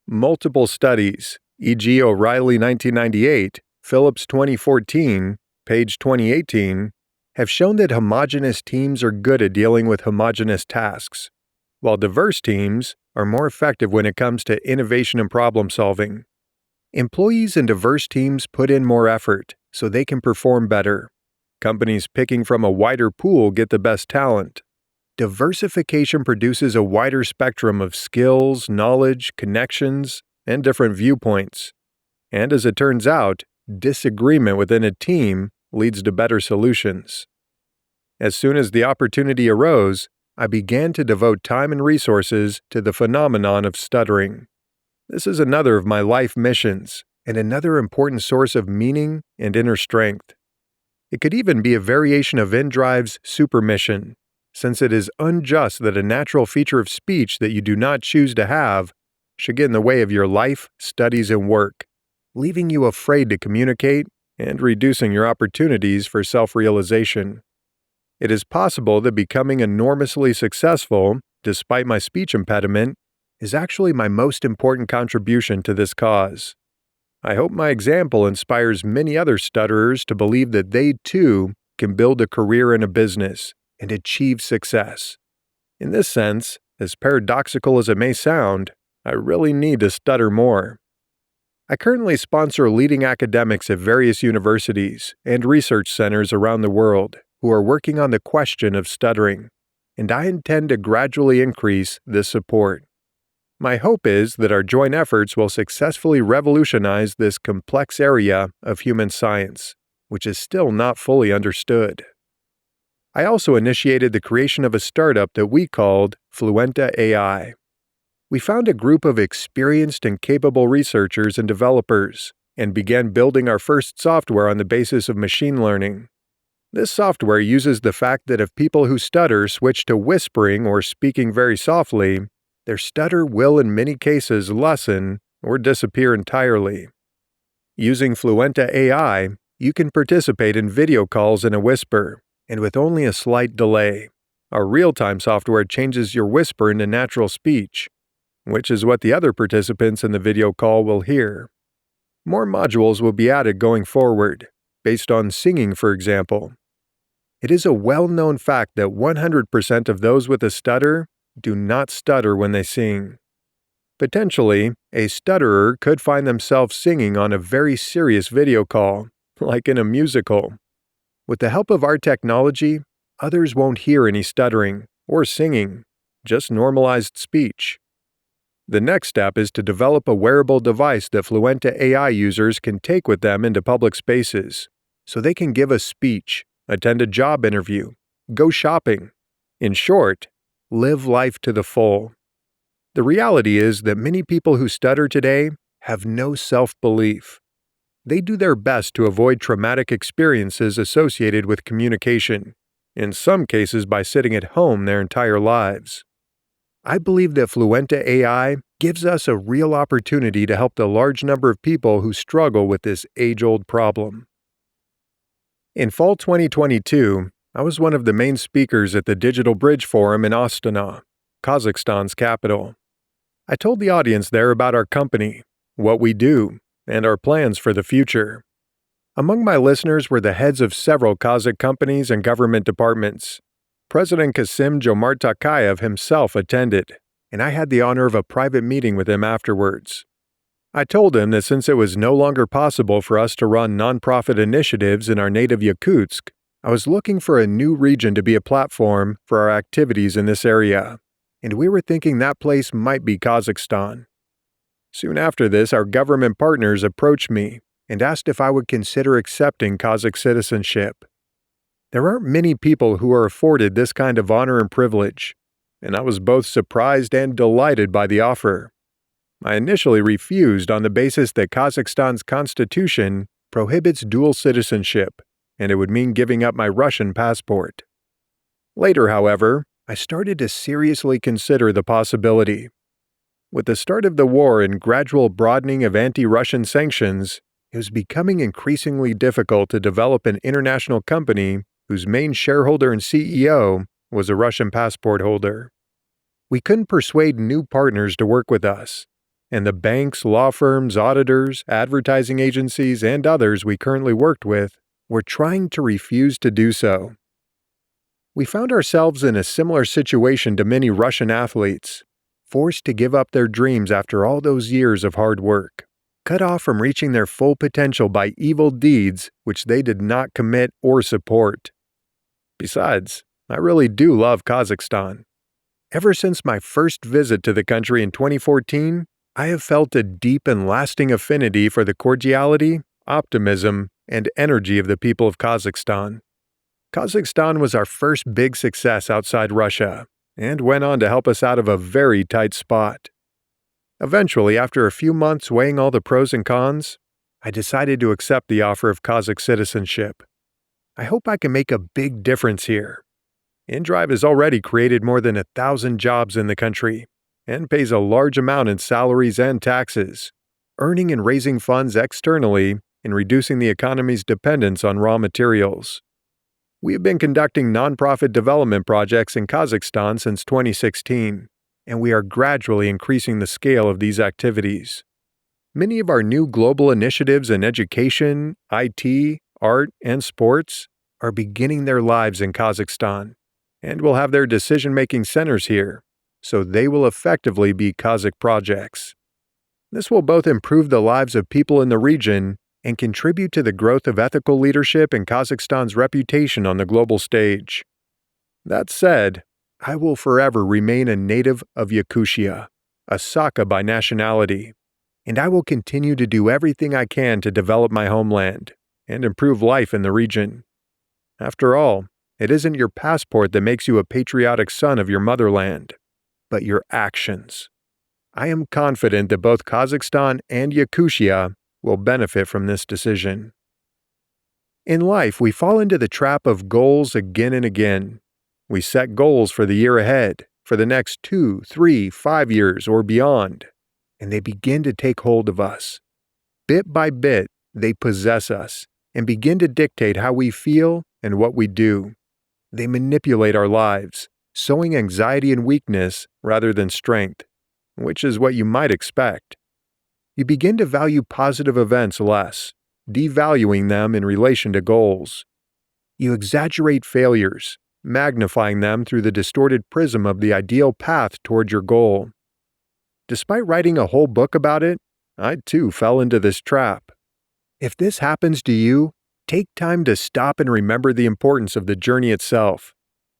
Multiple studies, e.g. O'Reilly 1998, Phillips 2014, Page 2018, have shown that homogeneous teams are good at dealing with homogeneous tasks, while diverse teams are more effective when it comes to innovation and problem solving. Employees in diverse teams put in more effort so they can perform better. Companies picking from a wider pool get the best talent. Diversification produces a wider spectrum of skills, knowledge, connections, and different viewpoints. And as it turns out, disagreement within a team leads to better solutions. As soon as the opportunity arose, I began to devote time and resources to the phenomenon of stuttering. This is another of my life missions and another important source of meaning and inner strength. It could even be a variation of InDrive's super mission, since it is unjust that a natural feature of speech that you do not choose to have should get in the way of your life, studies, and work, leaving you afraid to communicate and reducing your opportunities for self-realization. It is possible that becoming enormously successful, despite my speech impediment, is actually my most important contribution to this cause. I hope my example inspires many other stutterers to believe that they too can build a career in a business and achieve success. In this sense, as paradoxical as it may sound, I really need to stutter more. I currently sponsor leading academics at various universities and research centers around the world who are working on the question of stuttering, and I intend to gradually increase this support. My hope is that our joint efforts will successfully revolutionize this complex area of human science, which is still not fully understood. I also initiated the creation of a startup that we called Fluenta AI. We found a group of experienced and capable researchers and developers and began building our first software on the basis of machine learning. This software uses the fact that if people who stutter switch to whispering or speaking very softly, their stutter will in many cases lessen or disappear entirely. Using Fluenta AI, you can participate in video calls in a whisper, and with only a slight delay. Our real-time software changes your whisper into natural speech, which is what the other participants in the video call will hear. More modules will be added going forward, based on singing, for example. It is a well-known fact that 100% of those with a stutter do not stutter when they sing. Potentially, a stutterer could find themselves singing on a very serious video call, like in a musical. With the help of our technology, others won't hear any stuttering or singing, just normalized speech. The next step is to develop a wearable device that Fluenta AI users can take with them into public spaces, so they can give a speech, attend a job interview, go shopping. In short, live life to the full. The reality is that many people who stutter today have no self-belief. They do their best to avoid traumatic experiences associated with communication, in some cases by sitting at home their entire lives. I believe that Fluenta AI gives us a real opportunity to help the large number of people who struggle with this age-old problem. In fall 2022, I was one of the main speakers at the Digital Bridge Forum in Astana, Kazakhstan's capital. I told the audience there about our company, what we do, and our plans for the future. Among my listeners were the heads of several Kazakh companies and government departments. President Kassym-Jomart Tokayev himself attended, and I had the honor of a private meeting with him afterwards. I told him that since it was no longer possible for us to run nonprofit initiatives in our native Yakutsk, I was looking for a new region to be a platform for our activities in this area, and we were thinking that place might be Kazakhstan. Soon after this, our government partners approached me and asked if I would consider accepting Kazakh citizenship. There aren't many people who are afforded this kind of honor and privilege, and I was both surprised and delighted by the offer. I initially refused on the basis that Kazakhstan's constitution prohibits dual citizenship, and it would mean giving up my Russian passport. Later, however, I started to seriously consider the possibility. With the start of the war and gradual broadening of anti-Russian sanctions, it was becoming increasingly difficult to develop an international company whose main shareholder and CEO was a Russian passport holder. We couldn't persuade new partners to work with us, and the banks, law firms, auditors, advertising agencies, and others we currently worked with were trying to refuse to do so. We found ourselves in a similar situation to many Russian athletes, forced to give up their dreams after all those years of hard work, cut off from reaching their full potential by evil deeds which they did not commit or support. Besides, I really do love Kazakhstan. Ever since my first visit to the country in 2014, I have felt a deep and lasting affinity for the cordiality, optimism, and energy of the people of Kazakhstan. Kazakhstan was our first big success outside Russia, and went on to help us out of a very tight spot. Eventually, after a few months weighing all the pros and cons, I decided to accept the offer of Kazakh citizenship. I hope I can make a big difference here. InDrive has already created more than 1,000 jobs in the country, and pays a large amount in salaries and taxes, earning and raising funds externally and reducing the economy's dependence on raw materials. We have been conducting nonprofit development projects in Kazakhstan since 2016, and we are gradually increasing the scale of these activities. Many of our new global initiatives in education, IT, art, and sports are beginning their lives in Kazakhstan, and will have their decision-making centers here, so they will effectively be Kazakh projects. This will both improve the lives of people in the region and contribute to the growth of ethical leadership and Kazakhstan's reputation on the global stage. That said, I will forever remain a native of Yakutia, a Saka by nationality, and I will continue to do everything I can to develop my homeland and improve life in the region. After all, it isn't your passport that makes you a patriotic son of your motherland, but your actions. I am confident that both Kazakhstan and Yakutia will benefit from this decision. In life, we fall into the trap of goals again and again. We set goals for the year ahead, for the next 2, 3, 5 years, or beyond, and they begin to take hold of us. Bit by bit, they possess us and begin to dictate how we feel and what we do. They manipulate our lives, sowing anxiety and weakness rather than strength, which is what you might expect. You begin to value positive events less, devaluing them in relation to goals. You exaggerate failures, magnifying them through the distorted prism of the ideal path toward your goal. Despite writing a whole book about it, I too fell into this trap. If this happens to you, take time to stop and remember the importance of the journey itself.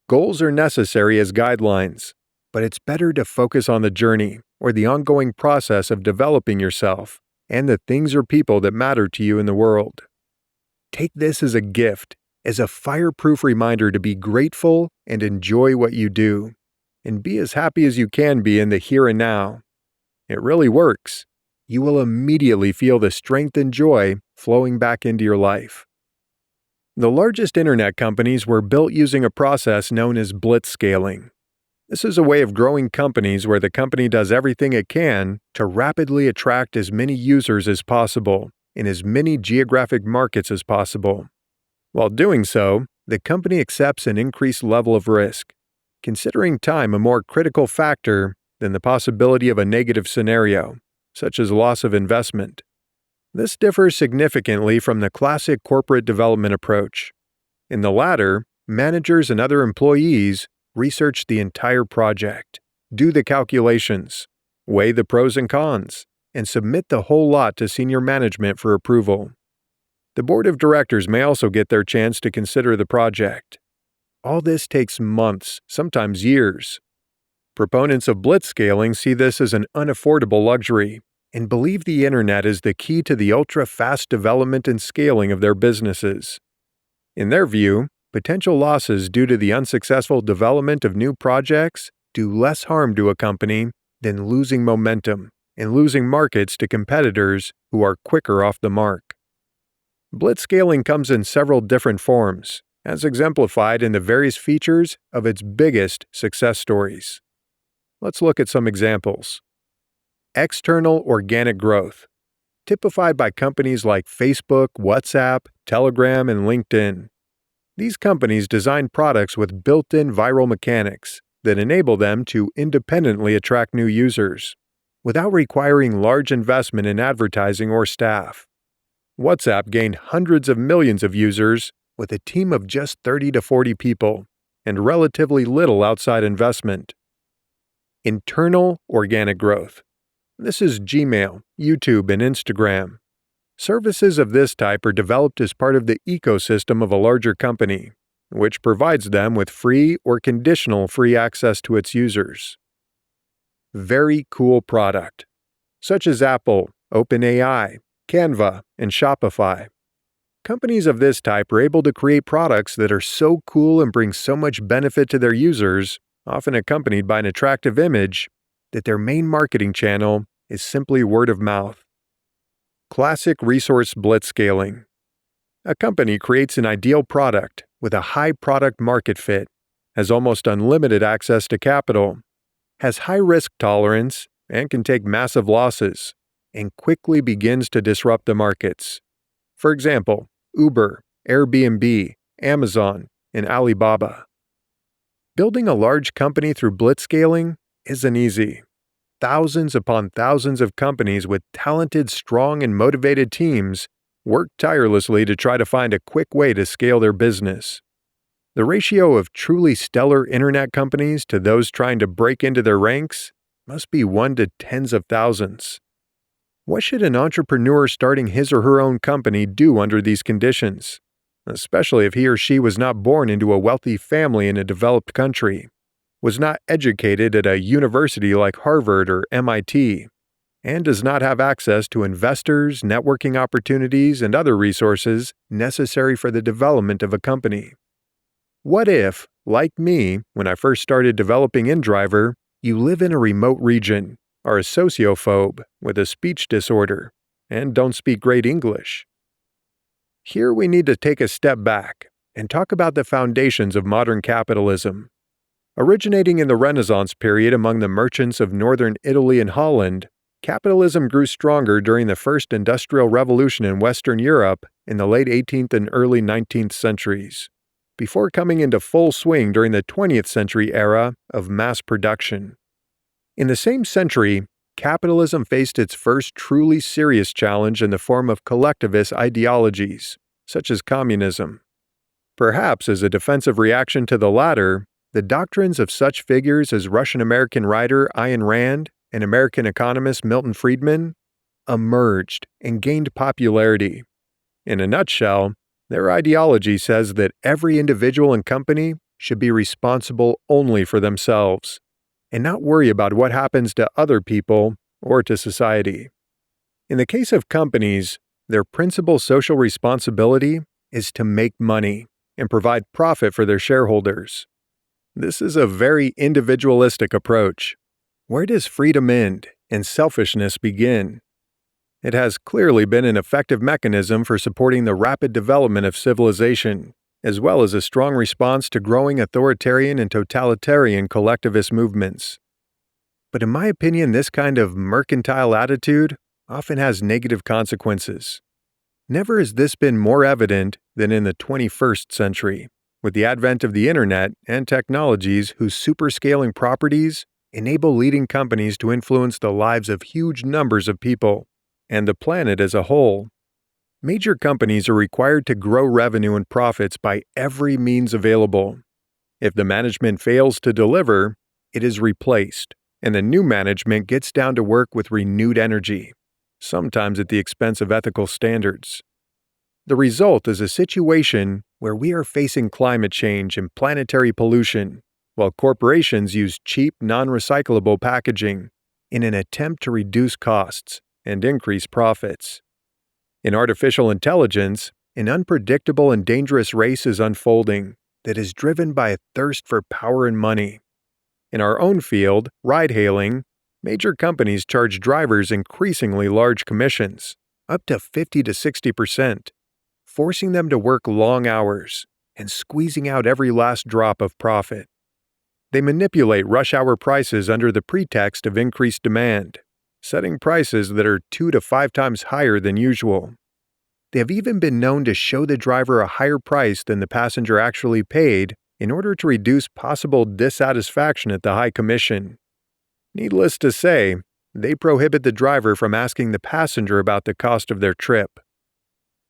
Goals are necessary as guidelines, but it's better to focus on the journey or the ongoing process of developing yourself and the things or people that matter to you in the world. Take this as a gift, as a fireproof reminder to be grateful and enjoy what you do, and be as happy as you can be in the here and now. It really works. You will immediately feel the strength and joy flowing back into your life. The largest internet companies were built using a process known as blitzscaling. This is a way of growing companies where the company does everything it can to rapidly attract as many users as possible in as many geographic markets as possible. While doing so, the company accepts an increased level of risk, considering time a more critical factor than the possibility of a negative scenario, such as loss of investment. This differs significantly from the classic corporate development approach. In the latter, managers and other employees research the entire project, do the calculations, weigh the pros and cons, and submit the whole lot to senior management for approval. The board of directors may also get their chance to consider the project. All this takes months, sometimes years. Proponents of blitzscaling see this as an unaffordable luxury and believe the internet is the key to the ultra-fast development and scaling of their businesses. In their view, potential losses due to the unsuccessful development of new projects do less harm to a company than losing momentum and losing markets to competitors who are quicker off the mark. Blitzscaling comes in several different forms, as exemplified in the various features of its biggest success stories. Let's look at some examples. External organic growth, typified by companies like Facebook, WhatsApp, Telegram, and LinkedIn. These companies design products with built-in viral mechanics that enable them to independently attract new users, without requiring large investment in advertising or staff. WhatsApp gained hundreds of millions of users with a team of just 30 to 40 people and relatively little outside investment. Internal organic growth. This is Gmail, YouTube, and Instagram. Services of this type are developed as part of the ecosystem of a larger company, which provides them with free or conditional free access to its users. Very cool product, such as Apple, OpenAI, Canva, and Shopify. Companies of this type are able to create products that are so cool and bring so much benefit to their users, often accompanied by an attractive image, that their main marketing channel is simply word of mouth. Classic resource blitzscaling. A company creates an ideal product with a high product market fit, has almost unlimited access to capital, has high risk tolerance, and can take massive losses, and quickly begins to disrupt the markets. For example, Uber, Airbnb, Amazon, and Alibaba. Building a large company through blitzscaling isn't easy. Thousands upon thousands of companies with talented, strong, and motivated teams work tirelessly to try to find a quick way to scale their business. The ratio of truly stellar internet companies to those trying to break into their ranks must be 1 to tens of thousands. What should an entrepreneur starting his or her own company do under these conditions, especially if he or she was not born into a wealthy family in a developed country, was not educated at a university like Harvard or MIT, and does not have access to investors, networking opportunities, and other resources necessary for the development of a company? What if, like me, when I first started developing InDriver, you live in a remote region, are a sociophobe with a speech disorder, and don't speak great English? Here we need to take a step back and talk about the foundations of modern capitalism. Originating in the Renaissance period among the merchants of northern Italy and Holland, capitalism grew stronger during the First Industrial Revolution in Western Europe in the late 18th and early 19th centuries, before coming into full swing during the 20th century era of mass production. In the same century, capitalism faced its first truly serious challenge in the form of collectivist ideologies, such as communism. Perhaps as a defensive reaction to the latter, the doctrines of such figures as Russian-American writer Ayn Rand and American economist Milton Friedman emerged and gained popularity. In a nutshell, their ideology says that every individual and company should be responsible only for themselves, and not worry about what happens to other people or to society. In the case of companies, their principal social responsibility is to make money and provide profit for their shareholders. This is a very individualistic approach. Where does freedom end and selfishness begin? It has clearly been an effective mechanism for supporting the rapid development of civilization, as well as a strong response to growing authoritarian and totalitarian collectivist movements. But in my opinion, this kind of mercantile attitude often has negative consequences. Never has this been more evident than in the 21st century, with the advent of the internet and technologies whose superscaling properties enable leading companies to influence the lives of huge numbers of people, and the planet as a whole. Major companies are required to grow revenue and profits by every means available. If the management fails to deliver, it is replaced, and the new management gets down to work with renewed energy, sometimes at the expense of ethical standards. The result is a situation where we are facing climate change and planetary pollution, while corporations use cheap, non-recyclable packaging in an attempt to reduce costs and increase profits. In artificial intelligence, an unpredictable and dangerous race is unfolding that is driven by a thirst for power and money. In our own field, ride-hailing, major companies charge drivers increasingly large commissions, up to 50 to 60%, forcing them to work long hours and squeezing out every last drop of profit. They manipulate rush hour prices under the pretext of increased demand, setting prices that are 2 to 5 times higher than usual. They have even been known to show the driver a higher price than the passenger actually paid in order to reduce possible dissatisfaction at the high commission. Needless to say, they prohibit the driver from asking the passenger about the cost of their trip.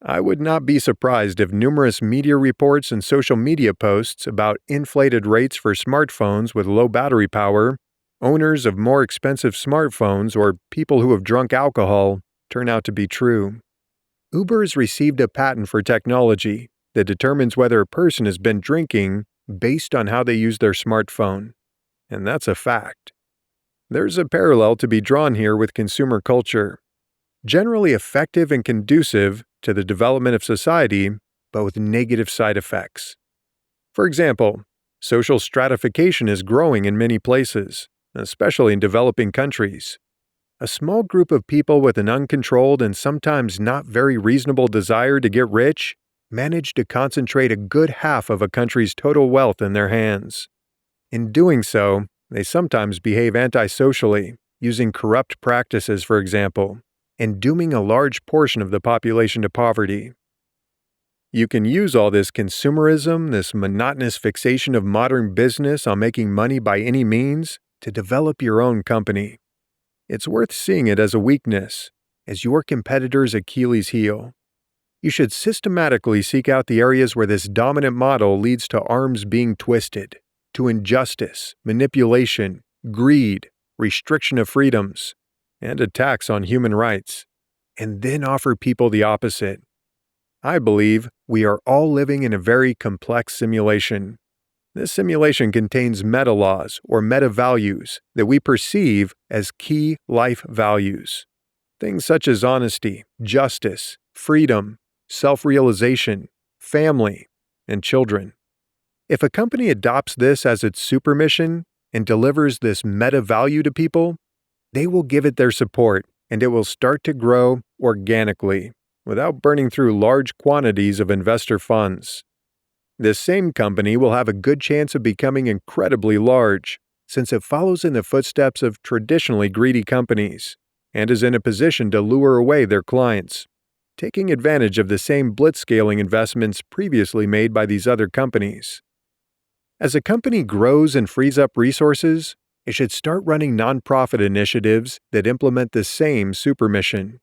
I would not be surprised if numerous media reports and social media posts about inflated rates for smartphones with low battery power, owners of more expensive smartphones, or people who have drunk alcohol turn out to be true. Uber has received a patent for technology that determines whether a person has been drinking based on how they use their smartphone. And that's a fact. There's a parallel to be drawn here with consumer culture, generally effective and conducive to the development of society, but with negative side effects. For example, social stratification is growing in many places, especially in developing countries. A small group of people with an uncontrolled and sometimes not very reasonable desire to get rich manage to concentrate a good half of a country's total wealth in their hands. In doing so, they sometimes behave antisocially, using corrupt practices, for example, and dooming a large portion of the population to poverty. You can use all this consumerism, this monotonous fixation of modern business on making money by any means, to develop your own company. It's worth seeing it as a weakness, as your competitor's Achilles heel. You should systematically seek out the areas where this dominant model leads to arms being twisted, to injustice, manipulation, greed, restriction of freedoms, and attacks on human rights, and then offer people the opposite. I believe we are all living in a very complex simulation. This simulation contains meta-laws or meta-values that we perceive as key life values. Things such as honesty, justice, freedom, self-realization, family, and children. If a company adopts this as its super mission and delivers this meta-value to people, they will give it their support, and it will start to grow organically without burning through large quantities of investor funds. This same company will have a good chance of becoming incredibly large, since it follows in the footsteps of traditionally greedy companies and is in a position to lure away their clients, taking advantage of the same blitzscaling investments previously made by these other companies. As a company grows and frees up resources, it should start running nonprofit initiatives that implement the same super mission.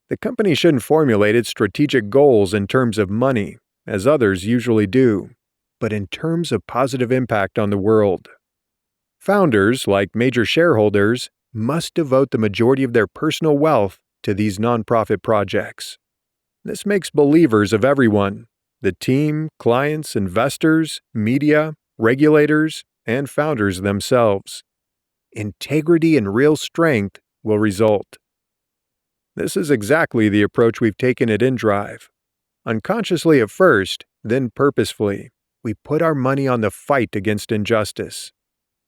The company shouldn't formulate its strategic goals in terms of money, as others usually do, but in terms of positive impact on the world. Founders, like major shareholders, must devote the majority of their personal wealth to these nonprofit projects. This makes believers of everyone: the team, clients, investors, media, regulators, and founders themselves. Integrity and real strength will result. This is exactly the approach we've taken at InDrive. Unconsciously at first, then purposefully, we put our money on the fight against injustice.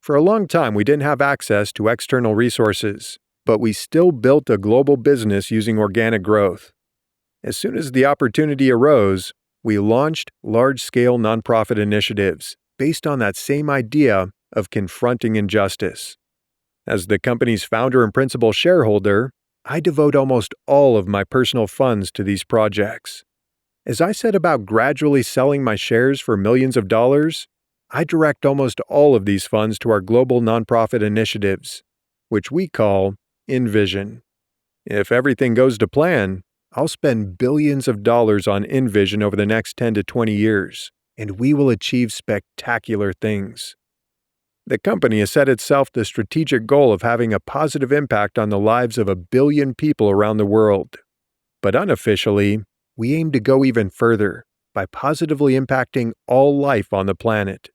For a long time, we didn't have access to external resources, but we still built a global business using organic growth. As soon as the opportunity arose, we launched large-scale nonprofit initiatives based on that same idea of confronting injustice. As the company's founder and principal shareholder, I devote almost all of my personal funds to these projects. As I set about gradually selling my shares for millions of dollars, I direct almost all of these funds to our global nonprofit initiatives, which we call InVision. If everything goes to plan, I'll spend billions of dollars on InVision over the next 10 to 20 years, and we will achieve spectacular things. The company has set itself the strategic goal of having a positive impact on the lives of 1 billion people around the world. But unofficially, we aim to go even further by positively impacting all life on the planet.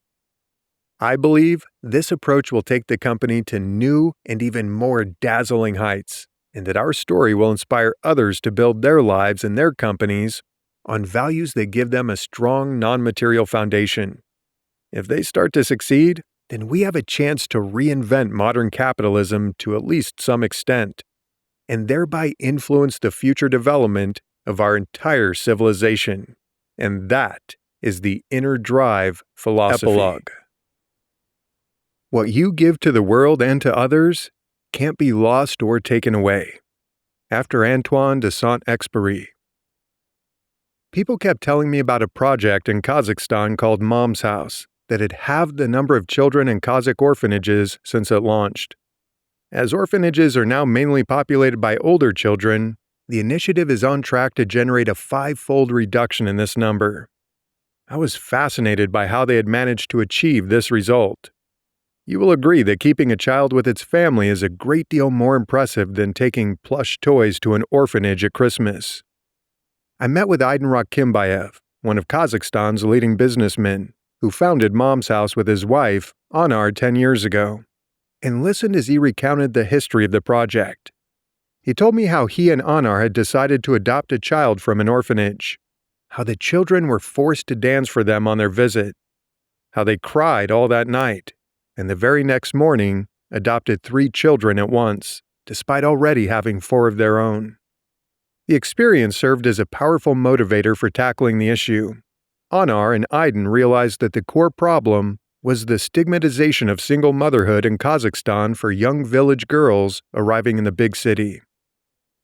I believe this approach will take the company to new and even more dazzling heights, and that our story will inspire others to build their lives and their companies on values that give them a strong non-material foundation. If they start to succeed, then we have a chance to reinvent modern capitalism to at least some extent, and thereby influence the future development of our entire civilization. And that is the Inner Drive philosophy. Epilogue. What you give to the world and to others can't be lost or taken away. After Antoine de Saint-Exupéry. People kept telling me about a project in Kazakhstan called Mom's House that had halved the number of children in Kazakh orphanages since it launched. As orphanages are now mainly populated by older children, the initiative is on track to generate a 5-fold reduction in this number. I was fascinated by how they had managed to achieve this result. You will agree that keeping a child with its family is a great deal more impressive than taking plush toys to an orphanage at Christmas. I met with Aydin Rakhimbayev, one of Kazakhstan's leading businessmen, who founded Mom's House with his wife, Anar, 10 years ago, and listened as he recounted the history of the project. He told me how he and Anar had decided to adopt a child from an orphanage, how the children were forced to dance for them on their visit, how they cried all that night, and the very next morning adopted 3 children at once, despite already having 4 of their own. The experience served as a powerful motivator for tackling the issue. Anar and Aydin realized that the core problem was the stigmatization of single motherhood in Kazakhstan for young village girls arriving in the big city.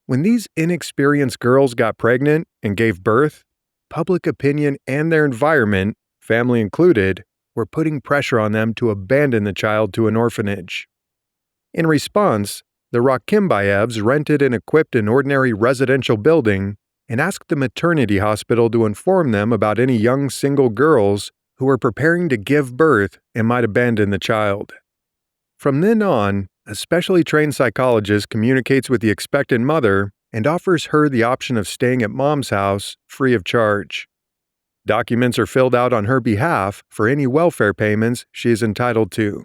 When these inexperienced girls got pregnant and gave birth, public opinion and their environment, family included, were putting pressure on them to abandon the child to an orphanage. In response, the Rakhimbayevs rented and equipped an ordinary residential building and asked the maternity hospital to inform them about any young single girls who were preparing to give birth and might abandon the child. From then on, a specially trained psychologist communicates with the expectant mother and offers her the option of staying at Mom's house free of charge. Documents are filled out on her behalf for any welfare payments she is entitled to,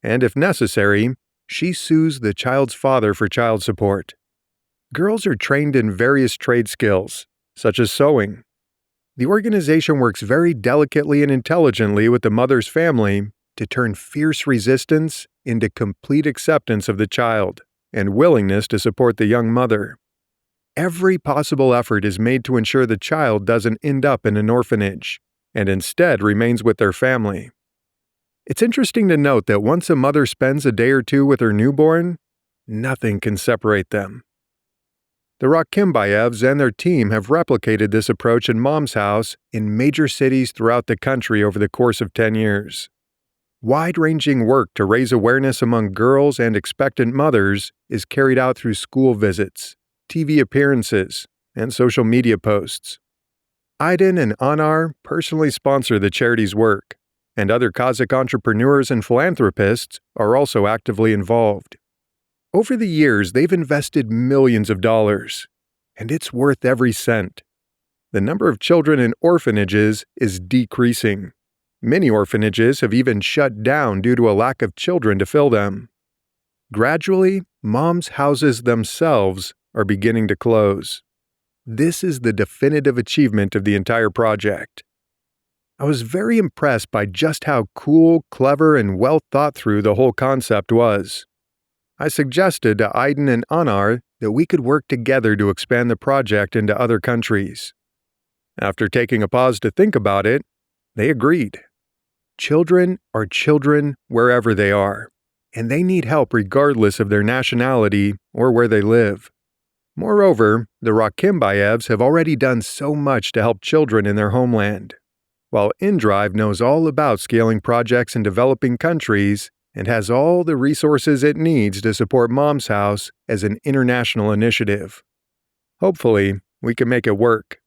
and if necessary, she sues the child's father for child support. Girls are trained in various trade skills, such as sewing. The organization works very delicately and intelligently with the mother's family to turn fierce resistance into complete acceptance of the child and willingness to support the young mother. Every possible effort is made to ensure the child doesn't end up in an orphanage and instead remains with their family. It's interesting to note that once a mother spends a day or two with her newborn, nothing can separate them. The Rakhimbayevs and their team have replicated this approach in Mom's House in major cities throughout the country over the course of 10 years. Wide-ranging work to raise awareness among girls and expectant mothers is carried out through school visits, TV appearances, and social media posts. Aydin and Anar personally sponsor the charity's work, and other Kazakh entrepreneurs and philanthropists are also actively involved. Over the years, they've invested millions of dollars, and it's worth every cent. The number of children in orphanages is decreasing. Many orphanages have even shut down due to a lack of children to fill them. Gradually, moms' houses themselves are beginning to close. This is the definitive achievement of the entire project. I was very impressed by just how cool, clever, and well thought through the whole concept was. I suggested to Aydin and Anar that we could work together to expand the project into other countries. After taking a pause to think about it, they agreed. Children are children wherever they are, and they need help regardless of their nationality or where they live. Moreover, the Rakhimbayevs have already done so much to help children in their homeland. While InDrive knows all about scaling projects in developing countries, and has all the resources it needs to support Mom's House as an international initiative. Hopefully, we can make it work.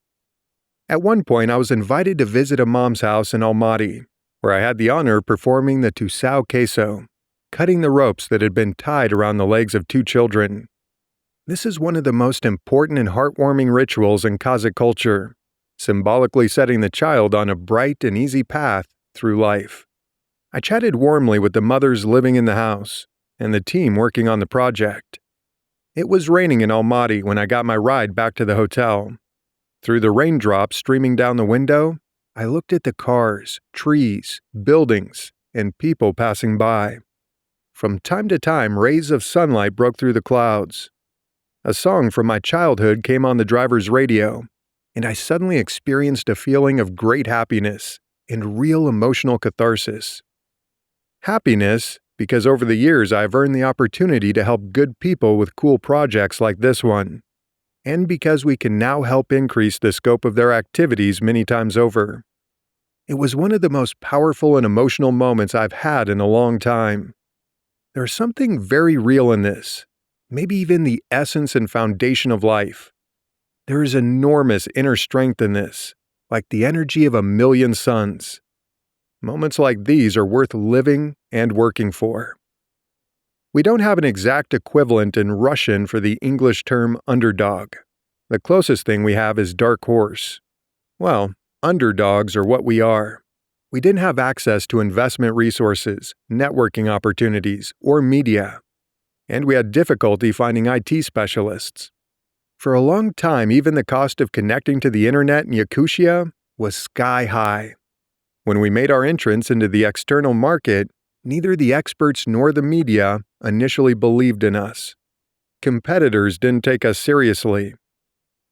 At one point, I was invited to visit a Mom's House in Almaty, where I had the honor of performing the Tusao Queso, cutting the ropes that had been tied around the legs of 2 children. This is one of the most important and heartwarming rituals in Kazakh culture, symbolically setting the child on a bright and easy path through life. I chatted warmly with the mothers living in the house and the team working on the project. It was raining in Almaty when I got my ride back to the hotel. Through the raindrops streaming down the window, I looked at the cars, trees, buildings, and people passing by. From time to time, rays of sunlight broke through the clouds. A song from my childhood came on the driver's radio, and I suddenly experienced a feeling of great happiness and real emotional catharsis. Happiness, because over the years I've earned the opportunity to help good people with cool projects like this one, and because we can now help increase the scope of their activities many times over. It was one of the most powerful and emotional moments I've had in a long time. There's something very real in this, maybe even the essence and foundation of life. There is enormous inner strength in this, like the energy of a million suns. Moments like these are worth living and working for. We don't have an exact equivalent in Russian for the English term underdog. The closest thing we have is dark horse. Well, underdogs are what we are. We didn't have access to investment resources, networking opportunities, or media. And we had difficulty finding IT specialists. For a long time, even the cost of connecting to the internet in Yakutia was sky high. When we made our entrance into the external market, neither the experts nor the media initially believed in us. Competitors didn't take us seriously.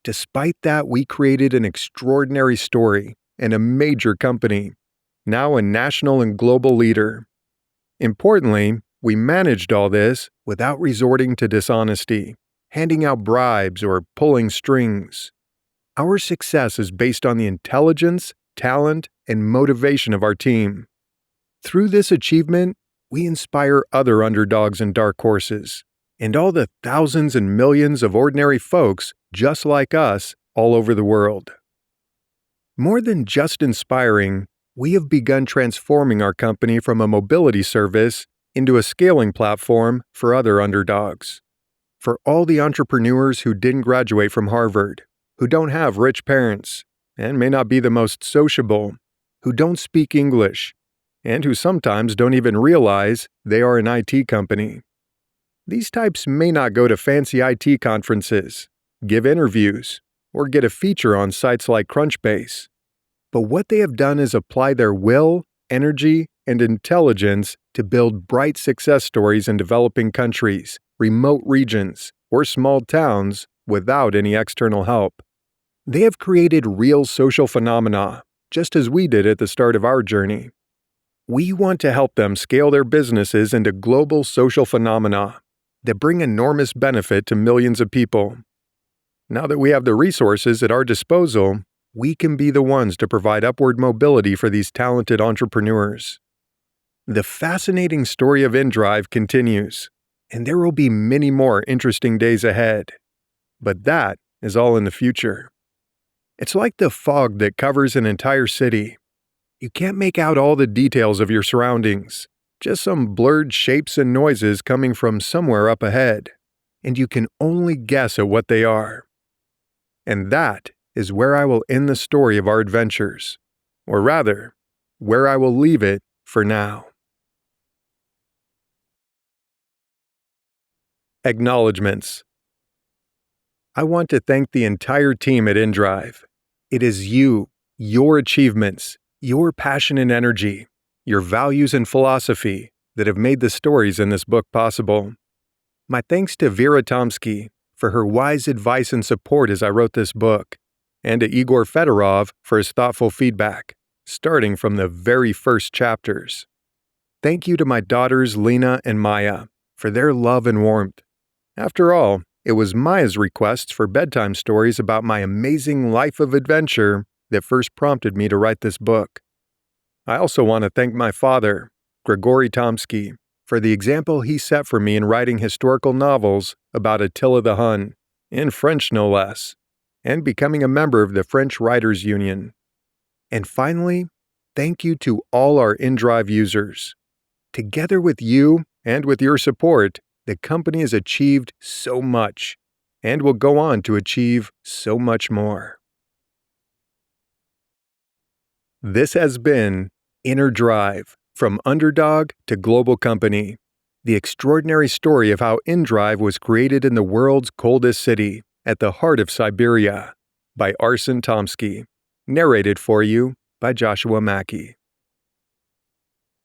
Despite that, we created an extraordinary story and a major company, now a national and global leader. Importantly, we managed all this without resorting to dishonesty, handing out bribes, or pulling strings. Our success is based on the intelligence, talent, and motivation of our team. Through this achievement, we inspire other underdogs and dark horses, and all the thousands and millions of ordinary folks just like us all over the world. More than just inspiring, we have begun transforming our company from a mobility service into a scaling platform for other underdogs. For all the entrepreneurs who didn't graduate from Harvard, who don't have rich parents, and may not be the most sociable, who don't speak English, and who sometimes don't even realize they are an IT company. These types may not go to fancy IT conferences, give interviews, or get a feature on sites like Crunchbase. But what they have done is apply their will, energy, and intelligence to build bright success stories in developing countries, remote regions, or small towns without any external help. They have created real social phenomena, just as we did at the start of our journey. We want to help them scale their businesses into global social phenomena that bring enormous benefit to millions of people. Now that we have the resources at our disposal, we can be the ones to provide upward mobility for these talented entrepreneurs. The fascinating story of InDrive continues, and there will be many more interesting days ahead. But that is all in the future. It's like the fog that covers an entire city. You can't make out all the details of your surroundings, just some blurred shapes and noises coming from somewhere up ahead, and you can only guess at what they are. And that is where I will end the story of our adventures, or rather, where I will leave it for now. Acknowledgements. I want to thank the entire team at InDrive. It is you, your achievements, your passion and energy, your values and philosophy that have made the stories in this book possible. My thanks to Vera Tomsky for her wise advice and support as I wrote this book, and to Igor Fedorov for his thoughtful feedback, starting from the very first chapters. Thank you to my daughters Lena and Maya for their love and warmth. After all, it was Maya's requests for bedtime stories about my amazing life of adventure that first prompted me to write this book. I also want to thank my father, Grigory Tomsky, for the example he set for me in writing historical novels about Attila the Hun, in French no less, and becoming a member of the French Writers Union. And finally, thank you to all our InDrive users. Together with you and with your support, the company has achieved so much and will go on to achieve so much more. This has been Inner Drive, from underdog to global company. The extraordinary story of how InDrive was created in the world's coldest city, at the heart of Siberia, by Arsen Tomsky. Narrated for you by Joshua Mackey.